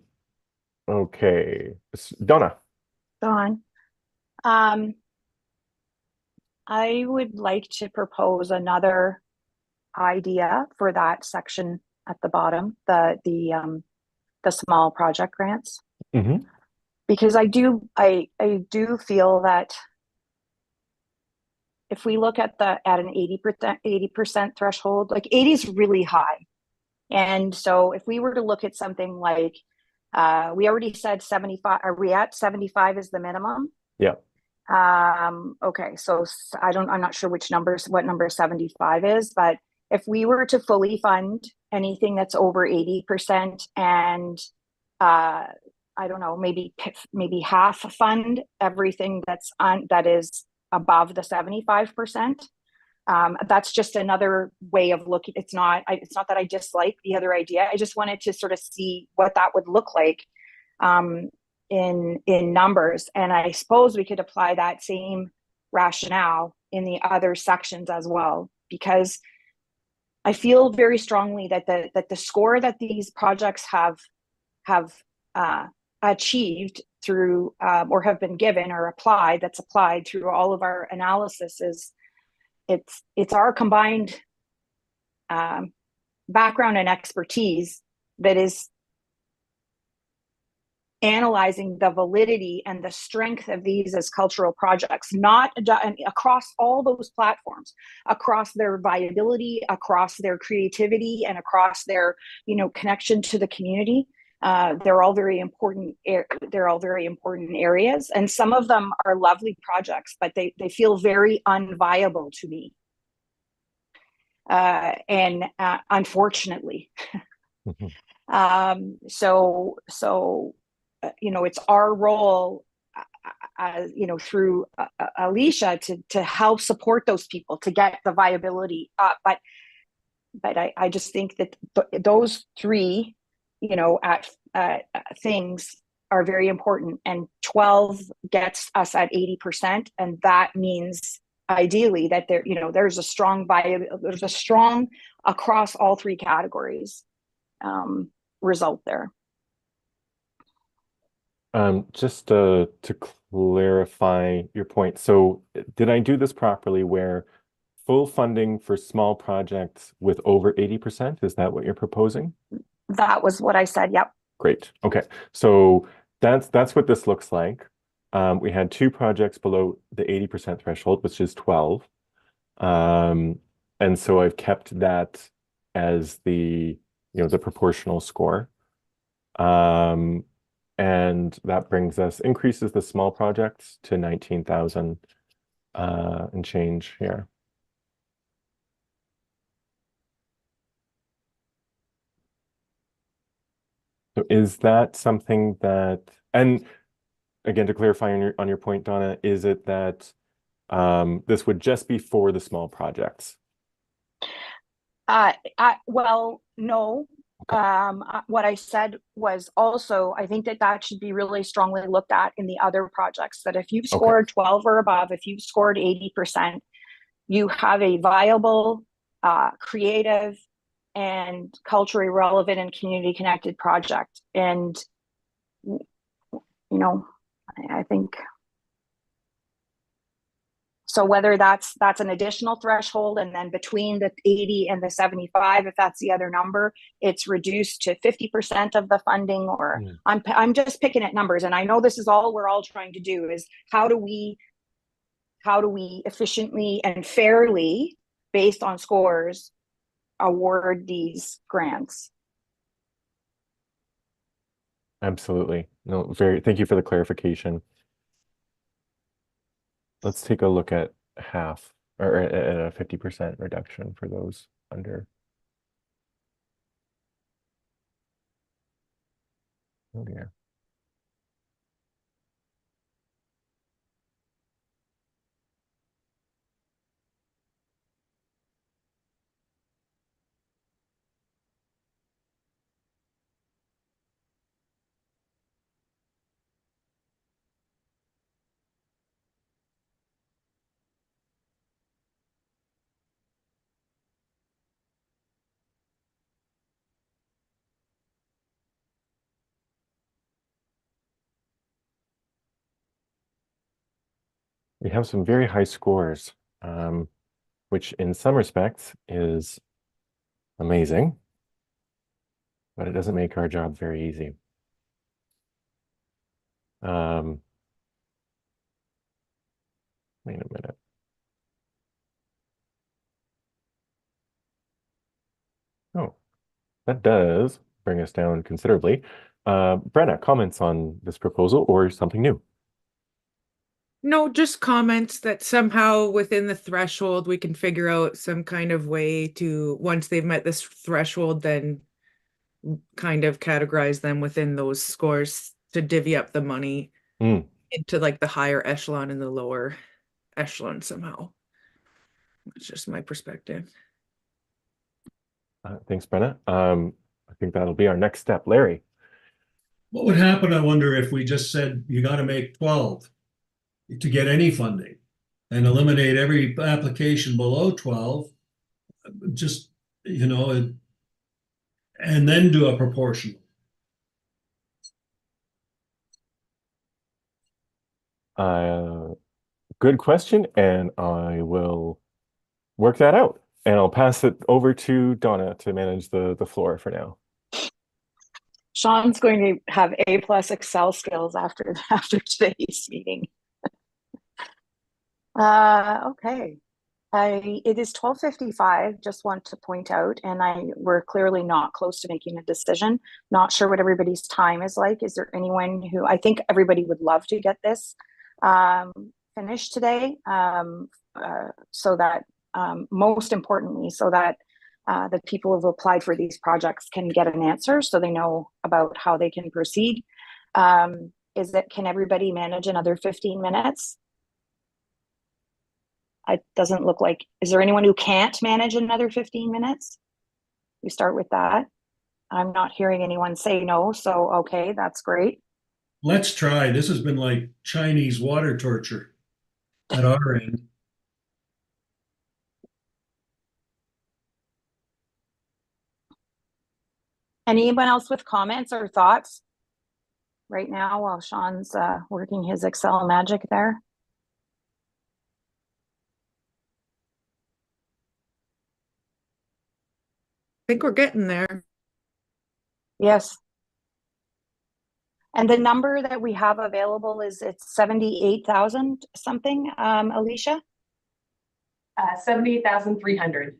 Donna. Dawn. I would like to propose another idea for that section at the bottom, the small project grants. Mm-hmm. Because I do feel that if we look at an 80% threshold, like 80 is really high. And so if we were to look at something like, we already said 75, are we at 75 is the minimum? Yeah. Okay, so I'm not sure what number 75 is, but if we were to fully fund anything that's over 80% and I don't know, maybe half fund everything that is above the 75%. That's just another way of looking. It's not that I dislike the other idea. I just wanted to sort of see what that would look like in numbers. And I suppose we could apply that same rationale in the other sections as well, because I feel very strongly that the score that these projects have achieved through or have been given or that's applied through all of our analysis is it's our combined background and expertise that is analyzing the validity and the strength of these as cultural projects, not across all those platforms, across their viability, across their creativity, and across their connection to the community. They're all very important. They're all very important areas, and some of them are lovely projects, but they feel very unviable to me. And unfortunately, so it's our role, through Alicia to help support those people to get the viability up. But but I just think that those three, you know, things are very important, and 12 gets us at 80%, and that means ideally that there, you know, there's a strong across all three categories result there. Just to clarify your point, so did I do this properly where full funding for small projects with over 80%? Is that what you're proposing? That was what I said. Yep. Great. Okay. So that's what this looks like. We had two projects below the 80% threshold, which is 12. And so I've kept that as the, you know, the proportional score. And that brings us, increases the small projects to 19,000 and change here. So is that something that, and again, to clarify on your point, Donna, is it that this would just be for the small projects? Well, no. What I said was also, I think that should be really strongly looked at in the other projects, that if you've scored 12 or above, if you've scored 80%, you have a viable, creative, and culturally relevant and community connected project. And, you know, I think, so whether that's an additional threshold, and then between the 80 and the 75, if that's the other number, it's reduced to 50% of the funding, or I'm just picking at numbers. And I know this is all we're all trying to do, is how do we efficiently and fairly, based on scores, award these grants. Absolutely. No, thank you for the clarification. Let's take a look at half, or at a 50% reduction for those under. Oh dear. We have some very high scores, which in some respects is amazing, but it doesn't make our job very easy. Wait a minute. Oh, that does bring us down considerably. Brenna, comments on this proposal or something new? No, just comments that somehow within the threshold, we can figure out some kind of way to, once they've met this threshold, then kind of categorize them within those scores to divvy up the money into like the higher echelon and the lower echelon somehow. It's just my perspective. Thanks, Brenna. I think that'll be our next step. Larry. What would happen, I wonder, if we just said you got to make 12 to get any funding and eliminate every application below 12, just, you know, and then do a proportional? Good question, and I will work that out. And I'll pass it over to Donna to manage the floor for now. Sean's going to have A+ Excel skills after today's meeting. Okay. It is 12:55, just want to point out, and we're clearly not close to making a decision. Not sure what everybody's time is like. Is there anyone who, I think everybody would love to get this finished today, so that, most importantly, so that the people who've applied for these projects can get an answer, so they know about how they can proceed. Can everybody manage another 15 minutes? It doesn't look like, is there anyone who can't manage another 15 minutes? We start with that. I'm not hearing anyone say no, so okay, that's great. Let's try. This has been like Chinese water torture at our end. Anyone else with comments or thoughts right now while Sean's working his Excel magic there? I think we're getting there. Yes. And the number that we have available is it's 78,000 something, Alicia? 78,300.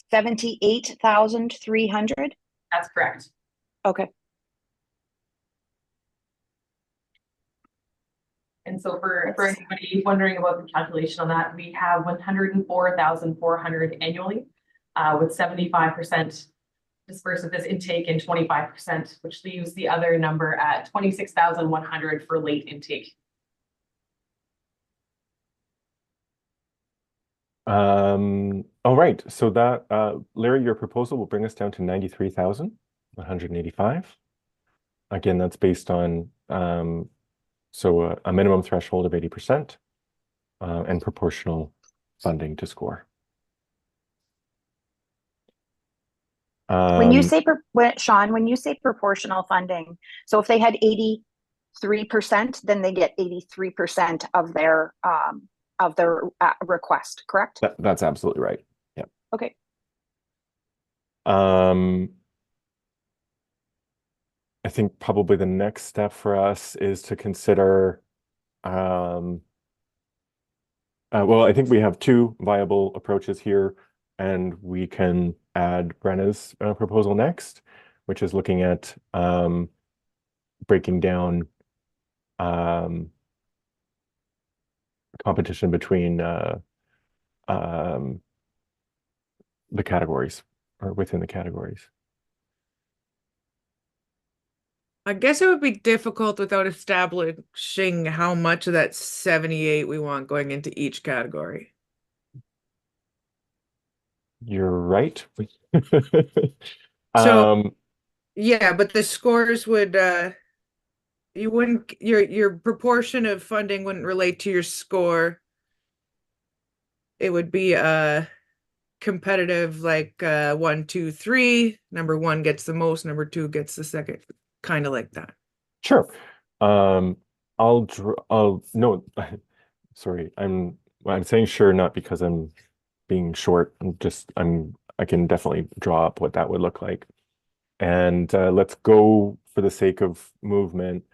78,300? That's correct. Okay. And so for anybody wondering about the calculation on that, we have 104,400 annually, with 75% dispersed with this intake and 25%, which leaves the other number at 26,100 for late intake. All right, so that Larry, your proposal will bring us down to 93,185. Again, that's based on so a minimum threshold of 80% and proportional funding to score. When you say, Sean, when you say proportional funding, so if they had 83%, then they get 83% of their request, correct? That's absolutely right. Yeah. Okay. I think probably the next step for us is to consider, well, I think we have two viable approaches here, and we can add Brenna's proposal next, which is looking at breaking down competition between the categories or within the categories. I guess it would be difficult without establishing how much of that 78 we want going into each category. You're right. So yeah, but the scores would you wouldn't your proportion of funding wouldn't relate to your score. It would be competitive, like 1, 2, 3. Number 1 gets the most, number 2 gets the second, kind of like that. Sure. I'll no, sorry, I'm saying sure not because I'm being short. I can definitely draw up what that would look like. And let's go for the sake of movement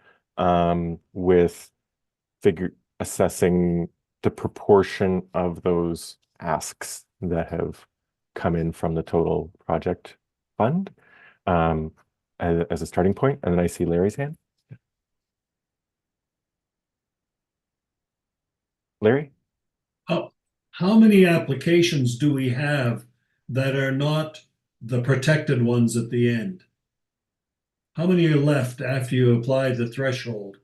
with assessing the proportion of those asks that have come in from the total project fund as a starting point. And then I see Larry's hand. Larry? How many applications do we have that are not the protected ones at the end? How many are left after you apply the threshold?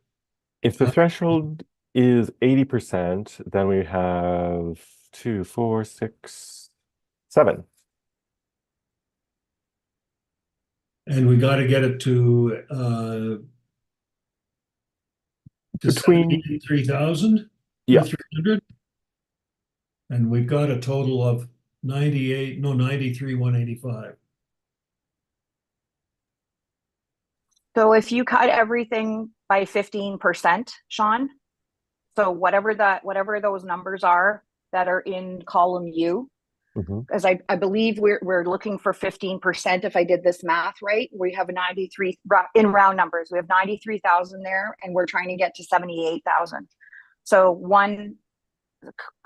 If the threshold is 80%, then we have 2, 4, 6, 7. And we got to get it to Between 73,000? Yeah. 300? And we've got a total of 93,185. So if you cut everything by 15%, Sean, so whatever those numbers are that are in column U, because I believe we're looking for 15%. If I did this math right, we have 93 in round numbers. We have 93,000 there, and we're trying to get to 78,000. So one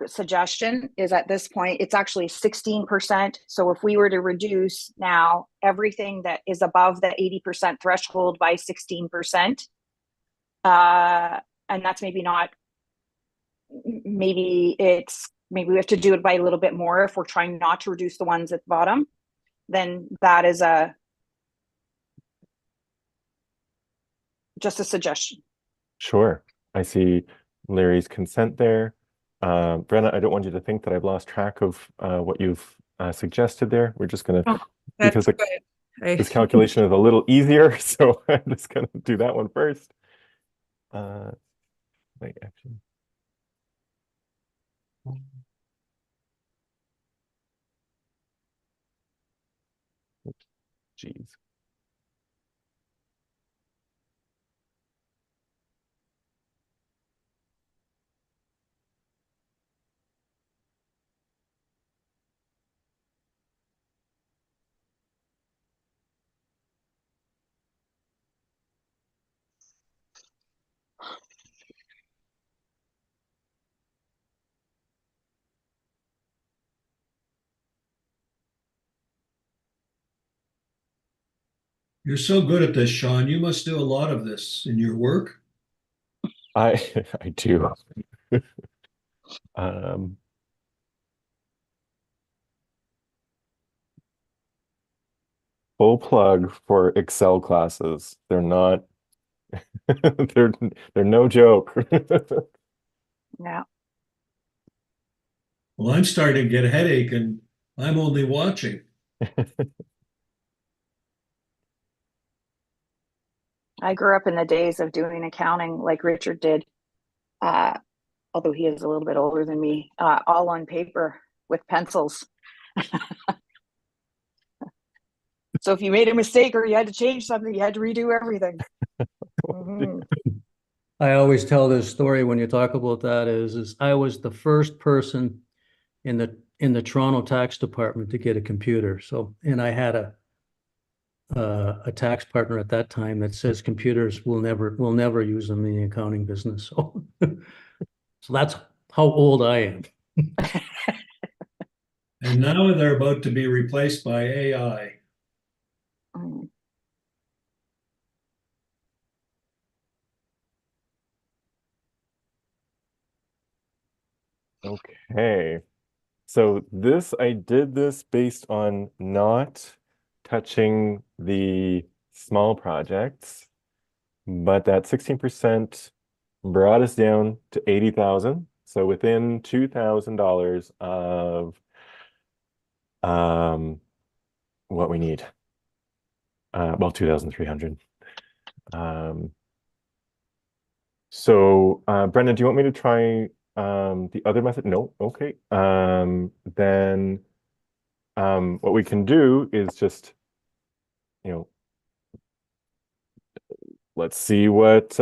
suggestion is at this point, it's actually 16%. So if we were to reduce now everything that is above the 80% threshold by 16%, and that's maybe we have to do it by a little bit more if we're trying not to reduce the ones at the bottom, then that is just a suggestion. Sure. I see Larry's consent there. Brenna, I don't want you to think that I've lost track of what you've suggested there. We're just gonna, Oh, because That's good. this calculation is a little easier, so I'm just gonna do that one first. Wait, actually. Jeez. You're so good at this, Sean. You must do a lot of this in your work. I I do. Um, full plug for Excel classes. They're not they're no joke. Yeah. Well, I'm starting to get a headache and I'm only watching. I grew up in the days of doing accounting like Richard did, uh, although he is a little bit older than me, all on paper with pencils. So if you made a mistake or you had to change something, you had to redo everything. Mhm. I always tell this story when you talk about that is I was the first person in the Toronto Tax Department to get a computer. So, and I had a tax partner at that time that says computers will never use them in the accounting business. So, so that's how old I am. And now they're about to be replaced by AI. Mm. Okay. So I did this based on not touching the small projects, but that 16% brought us down to 80,000. So within $2,000 of what we need. Well, 2,300. So Brendan, do you want me to try the other method? No, okay. Then what we can do is just, you know, let's see what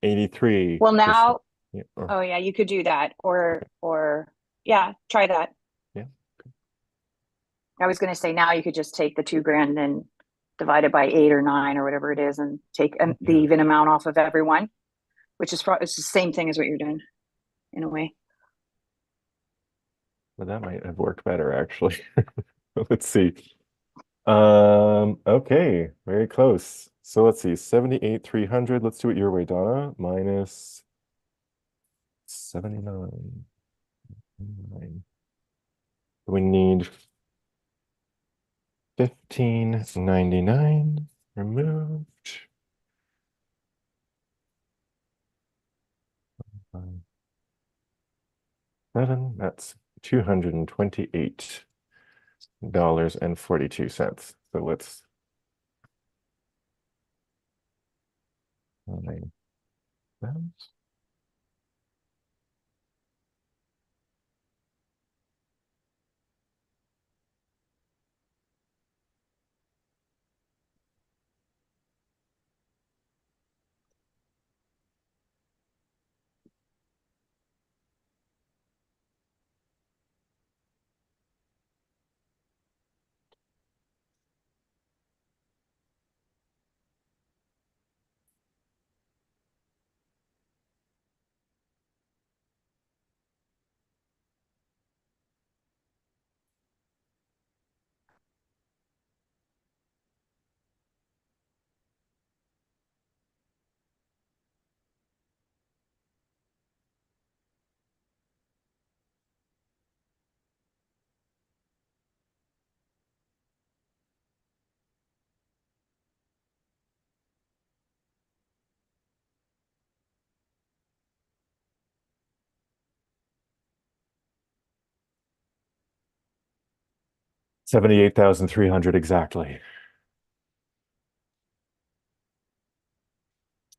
83. Well, now, Yeah, oh yeah, you could do that, or yeah, try that. yeah. I was going to say now you could just take the 2 grand and divide it by 8 or 9 or whatever it is, and take the Yeah. even amount off of everyone, which is it's the same thing as what you're doing in a way. Well, that might have worked better actually. Let's see. Okay, very close. So let's see, 78,300. Let's do it your way, Donna. Minus 79. We need 1599 removed. 7, that's $228.42. So let's nine that. 78,300 exactly.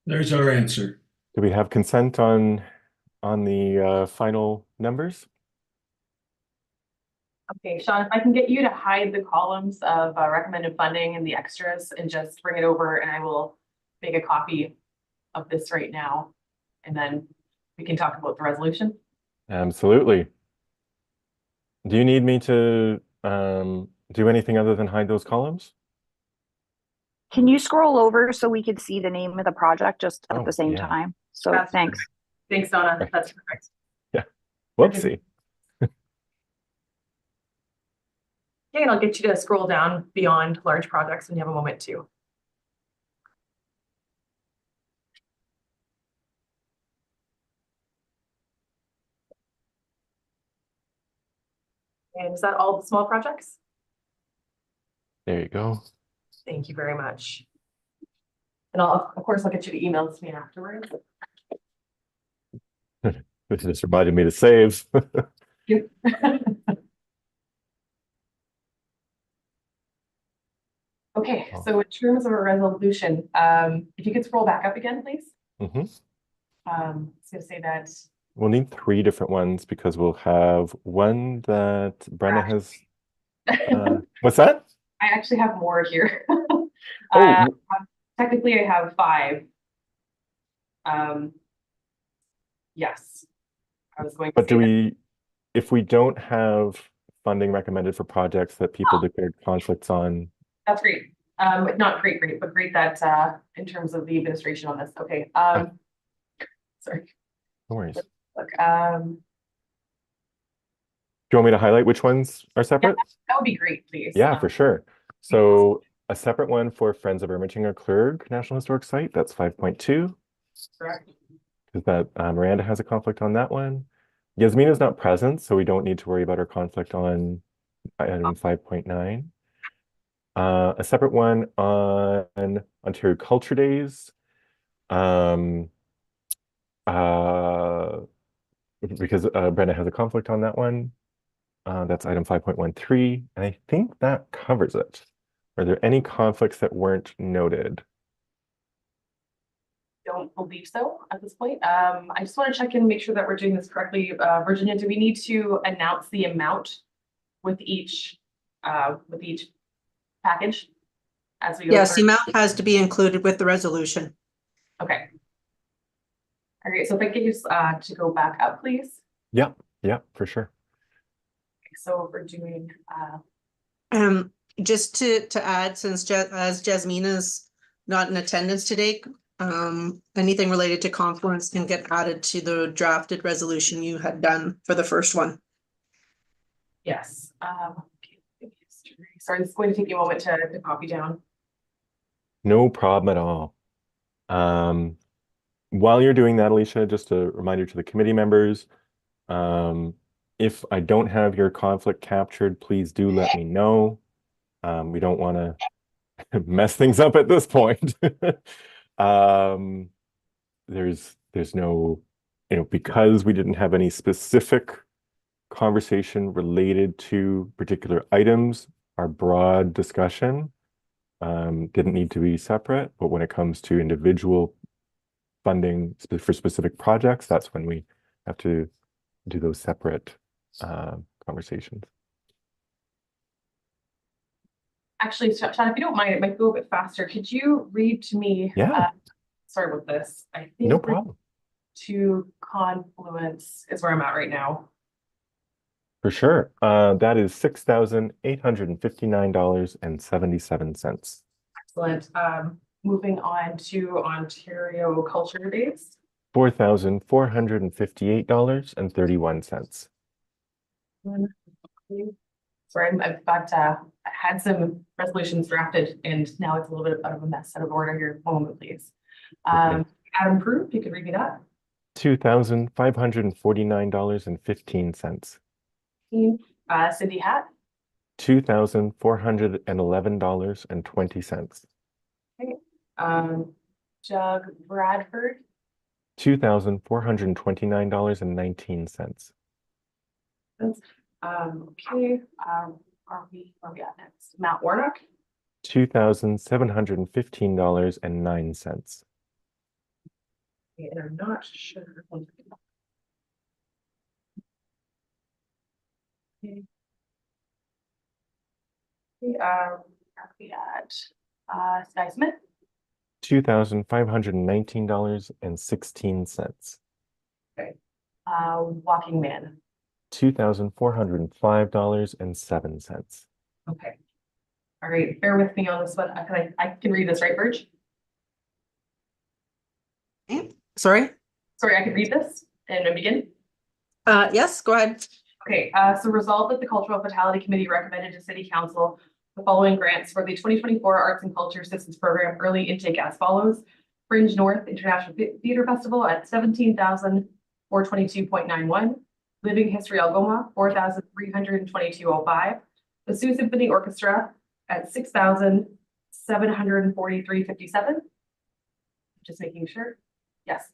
There's our answer. Do we have consent on the final numbers? Okay, Sean, if I can get you to hide the columns of recommended funding and the extras and just bring it over, and I will make a copy of this right now. And then we can talk about the resolution. Absolutely. Do you need me to do anything other than hide those columns? Can you scroll over so we could see the name of the project just at Oh, the same yeah. time? So That's thanks. Thanks, Donna. Right. That's perfect. Whoopsie. Okay, and I'll get you to scroll down beyond large projects when you have a moment too. And is that all the small projects? There you go. Thank you very much. And of course, I'll get you to email this to me afterwards. This just reminded me to save. Okay, so in terms of a resolution, if you could scroll back up again, please. Mhm. It's gonna say that, We'll need 3 different ones because we'll have one that Brenna has. What's that? I actually have more here. Oh, Technically I have 5. Yes. I was going to but say do that. if we don't have funding recommended for projects that people declared conflicts on? That's great. Not great, but great that in terms of the administration on this. Okay. Sorry. No worries. Do Look, you want me to highlight which ones are separate? that would be great, please. Yeah, for sure. So a separate one for Friends of Ermichinger Clerg National Historic Site, that's 5.2. Correct. Because that Miranda has a conflict on that one. Yasmina's not present, so we don't need to worry about her conflict on item 5.9. A separate one on Ontario Culture Days. Because Brenda has a conflict on that one. That's item 5.13, and I think that covers it. Are there any conflicts that weren't noted? Don't believe so at this point. I just want to check in, make sure that we're doing this correctly. Virginia, do we need to announce the amount with each package as we go Yes, the through? amount has to be included with the resolution. Okay. All right, so if I get you to go back up, please. Yeah, for sure. So we're doing Just to add, since as Jasmina's not in attendance today, anything related to confluence can get added to the drafted resolution you had done for the first one. yes. Sorry, this is going to take me a moment to copy down. No problem at all. While you're doing that, Alicia, just a reminder to the committee members, if I don't have your conflict captured, please do let me know. We don't want to mess things up at this point. There's no, because we didn't have any specific conversation related to particular items, our broad discussion didn't need to be separate, but when it comes to individual funding for specific projects, that's when we have to do those separate conversations. Actually, Sean, if you don't mind, it might go a bit faster. Could you read to me? Yeah. Sorry about this. I think No problem. To confluence is where I'm at right now. For sure. That is $6,859.77. Excellent. Moving on to Ontario Culture Days. $4,458.31. Sorry, I've got had some resolutions drafted and now it's a little bit out of a mess. Out of order here. One moment, please. Okay. Adam Prue, if you could read me that. $2,549.15. Cindy Hatt. $2,411.20. Okay. Doug Bradford. $2,429.19. Okay. where we at next? Matt Warnock. $2,715.09. And I'm not sure. Okay. Where are we at? Sky Smith, $2,519.16. Walking Man. $2,405.07. Okay. All right, bear with me on this one. I can read this, right, Burge? Sorry? Sorry, I can read this and then begin. Yes, go ahead. Okay, so resolved that the Cultural Vitality Committee recommended to City Council the following grants for the 2024 Arts and Culture Assistance Program early intake as follows. Fringe North International Theater Festival at 17,422.91. Living History Algoma, 4,322.05. The Sioux Symphony Orchestra at 6,743.57. Just making sure. Yes.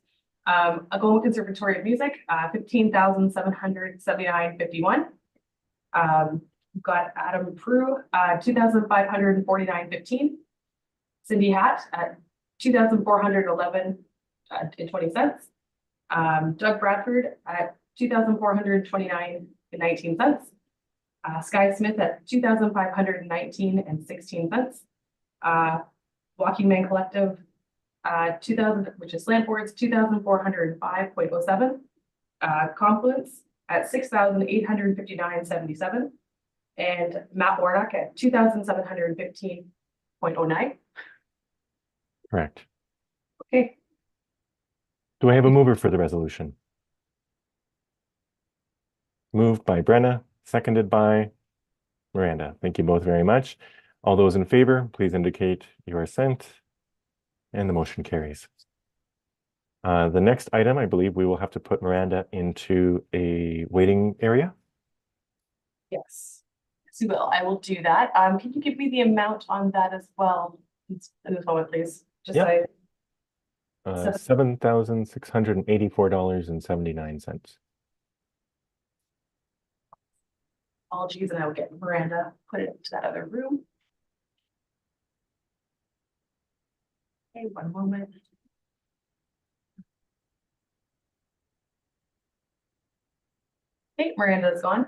Algoma Conservatory of Music, 15,779.51. We've got Adam Prue, 2,549.15. Cindy Hatt at 2,411.20 cents. Doug Bradford at 2,429.19 cents. Sky Smith at 2,519.16 cents. Walking Man Collective, 2,000, which is Slantboards, 2,405.07. Confluence at 6,859.77. And Matt Warnock at 2,715.09. Correct. Okay, Do I have a mover for the resolution? Moved by Brenna, seconded by Miranda. Thank you both very much. All those in favor, please indicate your assent. And the motion carries. The next item, I believe we will have to put Miranda into a waiting area. yes. So I will do that. Can you give me the amount on that as well? In this moment, please. Just Yeah. so $7,684.79. apologies, and I will get Miranda, put it into that other room. Okay, one moment. Okay, Miranda's gone.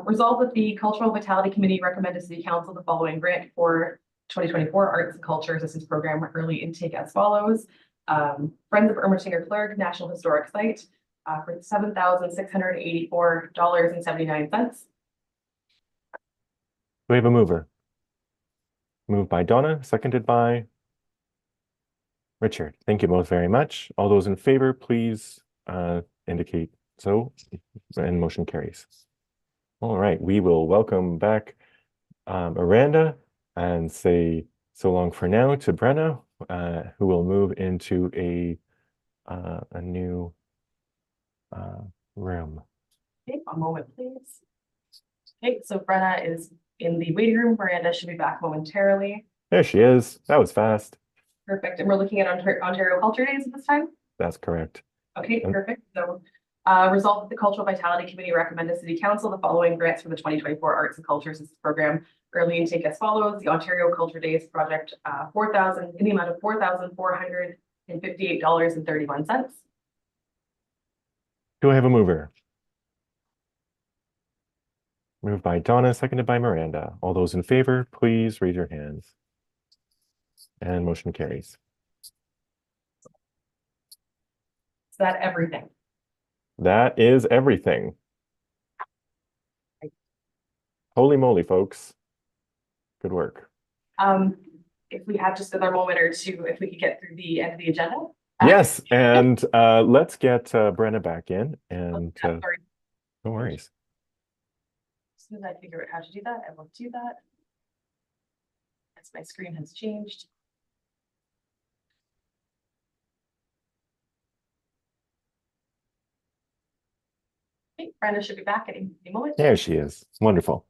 Resolved that the Cultural Vitality Committee recommended to City Council the following grant for 2024 Arts and Culture Assistance Program early intake as follows. Friends of Ermitinger Clerk National Historic Site for $7,684.79. Do we have a mover? Moved by Donna, seconded by Richard. Thank you both very much. All those in favor, please indicate so, and motion carries. All right, we will welcome back Miranda and say so long for now to Brenna, who will move into a new room. Okay, one moment, please. Okay, so Brenna is in the waiting room. Miranda should be back momentarily. There she is. That was fast. Perfect. And we're looking at Ontario Culture Days at this time. That's correct. Okay, perfect. So resolved that the Cultural Vitality Committee recommended City Council the following grants for the 2024 Arts and Culture Assistance Program early intake as follows. The Ontario Culture Days project, in the amount of $4,458.31. Do I have a mover? Moved by Donna, seconded by Miranda. All those in favor, please raise your hands. And motion carries. Is that everything? That is everything. Holy moly, folks. Good work. If we have just another moment or two, if we could get through the end of the agenda. Yes, and let's get Brenna back in and Sorry. no worries. As soon as I figure out how to do that, I will do that. As my screen has changed. Okay, Brenda should be back any moment. There she is. Wonderful.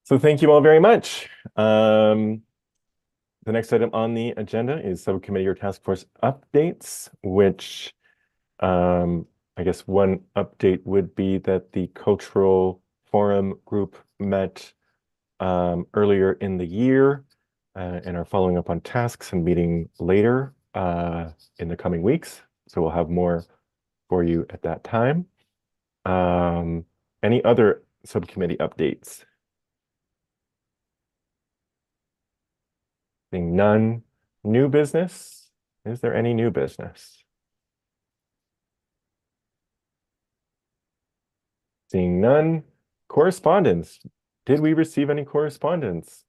So thank you all very much. The next item on the agenda is subcommittee or task force updates, which I guess one update would be that the cultural Forum group met earlier in the year and are following up on tasks and meeting later in the coming weeks. So we'll have more for you at that time. Any other subcommittee updates? Seeing none. New business? Is there any new business? Seeing none. Correspondence. Did we receive any correspondence?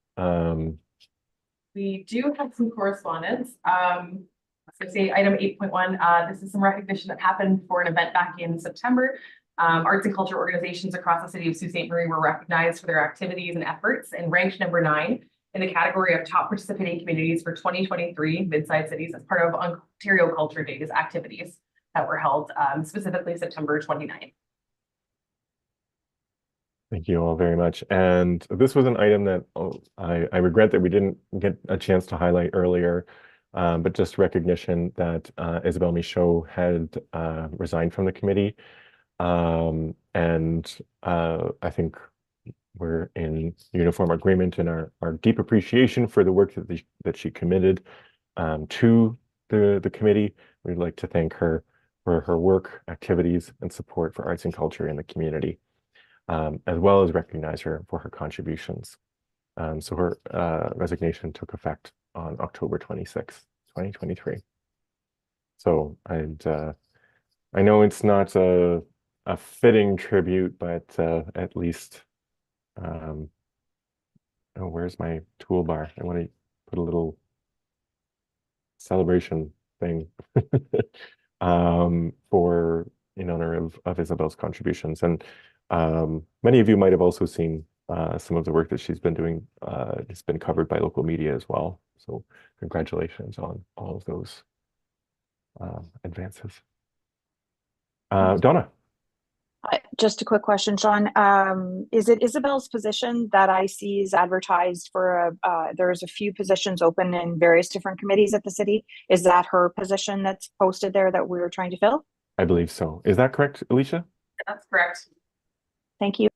We do have some correspondence. So say item 8.1, this is some recognition that happened for an event back in September. Arts and culture organizations across the city of Sault Ste. Marie were recognized for their activities and efforts and ranked number 9 in the category of top participating communities for 2023 Mid-Sized Cities as part of Ontario Culture Days activities that were held specifically September 29th. Thank you all very much. And this was an item that I regret that we didn't get a chance to highlight earlier, but just recognition that Isabelle Michaud had resigned from the committee. And I think we're in uniform agreement in our deep appreciation for the work that she committed to the committee. We'd like to thank her for her work, activities, and support for arts and culture in the community. As well as recognize her for her contributions. So her resignation took effect on October 26th, 2023. So I know it's not a fitting tribute, but at least, oh, where's my toolbar? I want to put a little celebration thing for in honor of Isabelle's contributions. And many of you might have also seen some of the work that she's been doing. It's been covered by local media as well. So congratulations on all of those advances. Donna. Just a quick question, Sean. Is it Isabelle's position that I see is advertised for there's a few positions open in various different committees at the city? Is that her position that's posted there that we're trying to fill? I believe so. Is that correct, Alicia? That's correct. Thank you.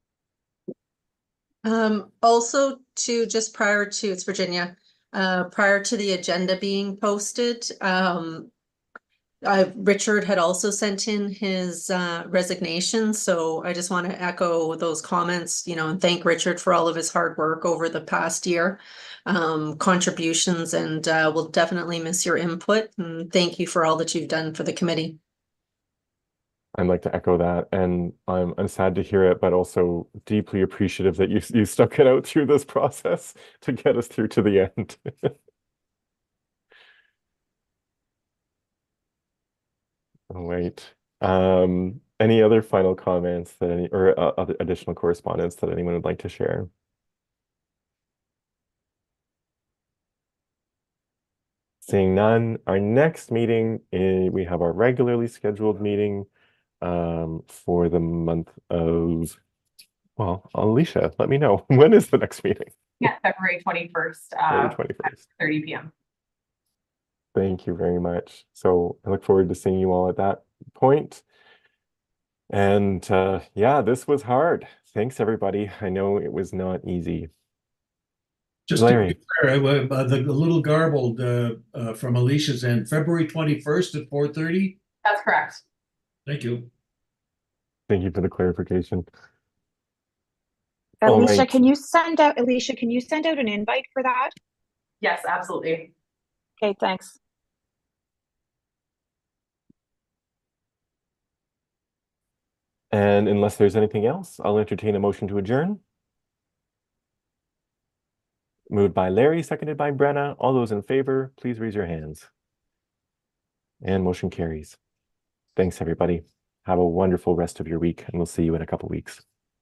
Also just prior to, it's Virginia, prior to the agenda being posted, Richard had also sent in his resignation. So I just want to echo those comments, and thank Richard for all of his hard work over the past year, contributions, and we'll definitely miss your input. And thank you for all that you've done for the committee. I'd like to echo that, and I'm sad to hear it, but also deeply appreciative that you stuck it out through this process to get us through to the end. All right. Any other final comments that other additional correspondence that anyone would like to share? Seeing none, our next meeting, we have our regularly scheduled meeting for the month of, well, Alicia, let me know. When is the next meeting? Yeah, February 21st, February 21st. 30 p.m. Thank you very much. So I look forward to seeing you all at that point. And yeah, this was hard. Thanks, everybody. I know it was not easy. Just Larry. to be clear, the little garbled from Alicia's end, February 21st at 4:30? That's correct. Thank you. Thank you for the clarification. All Alicia, right. can you send out an invite for that? Yes, absolutely. Okay, thanks. And unless there's anything else, I'll entertain a motion to adjourn. Moved by Larry, seconded by Brenna. All those in favor, please raise your hands. And motion carries. Thanks, everybody. Have a wonderful rest of your week, and we'll see you in a couple weeks.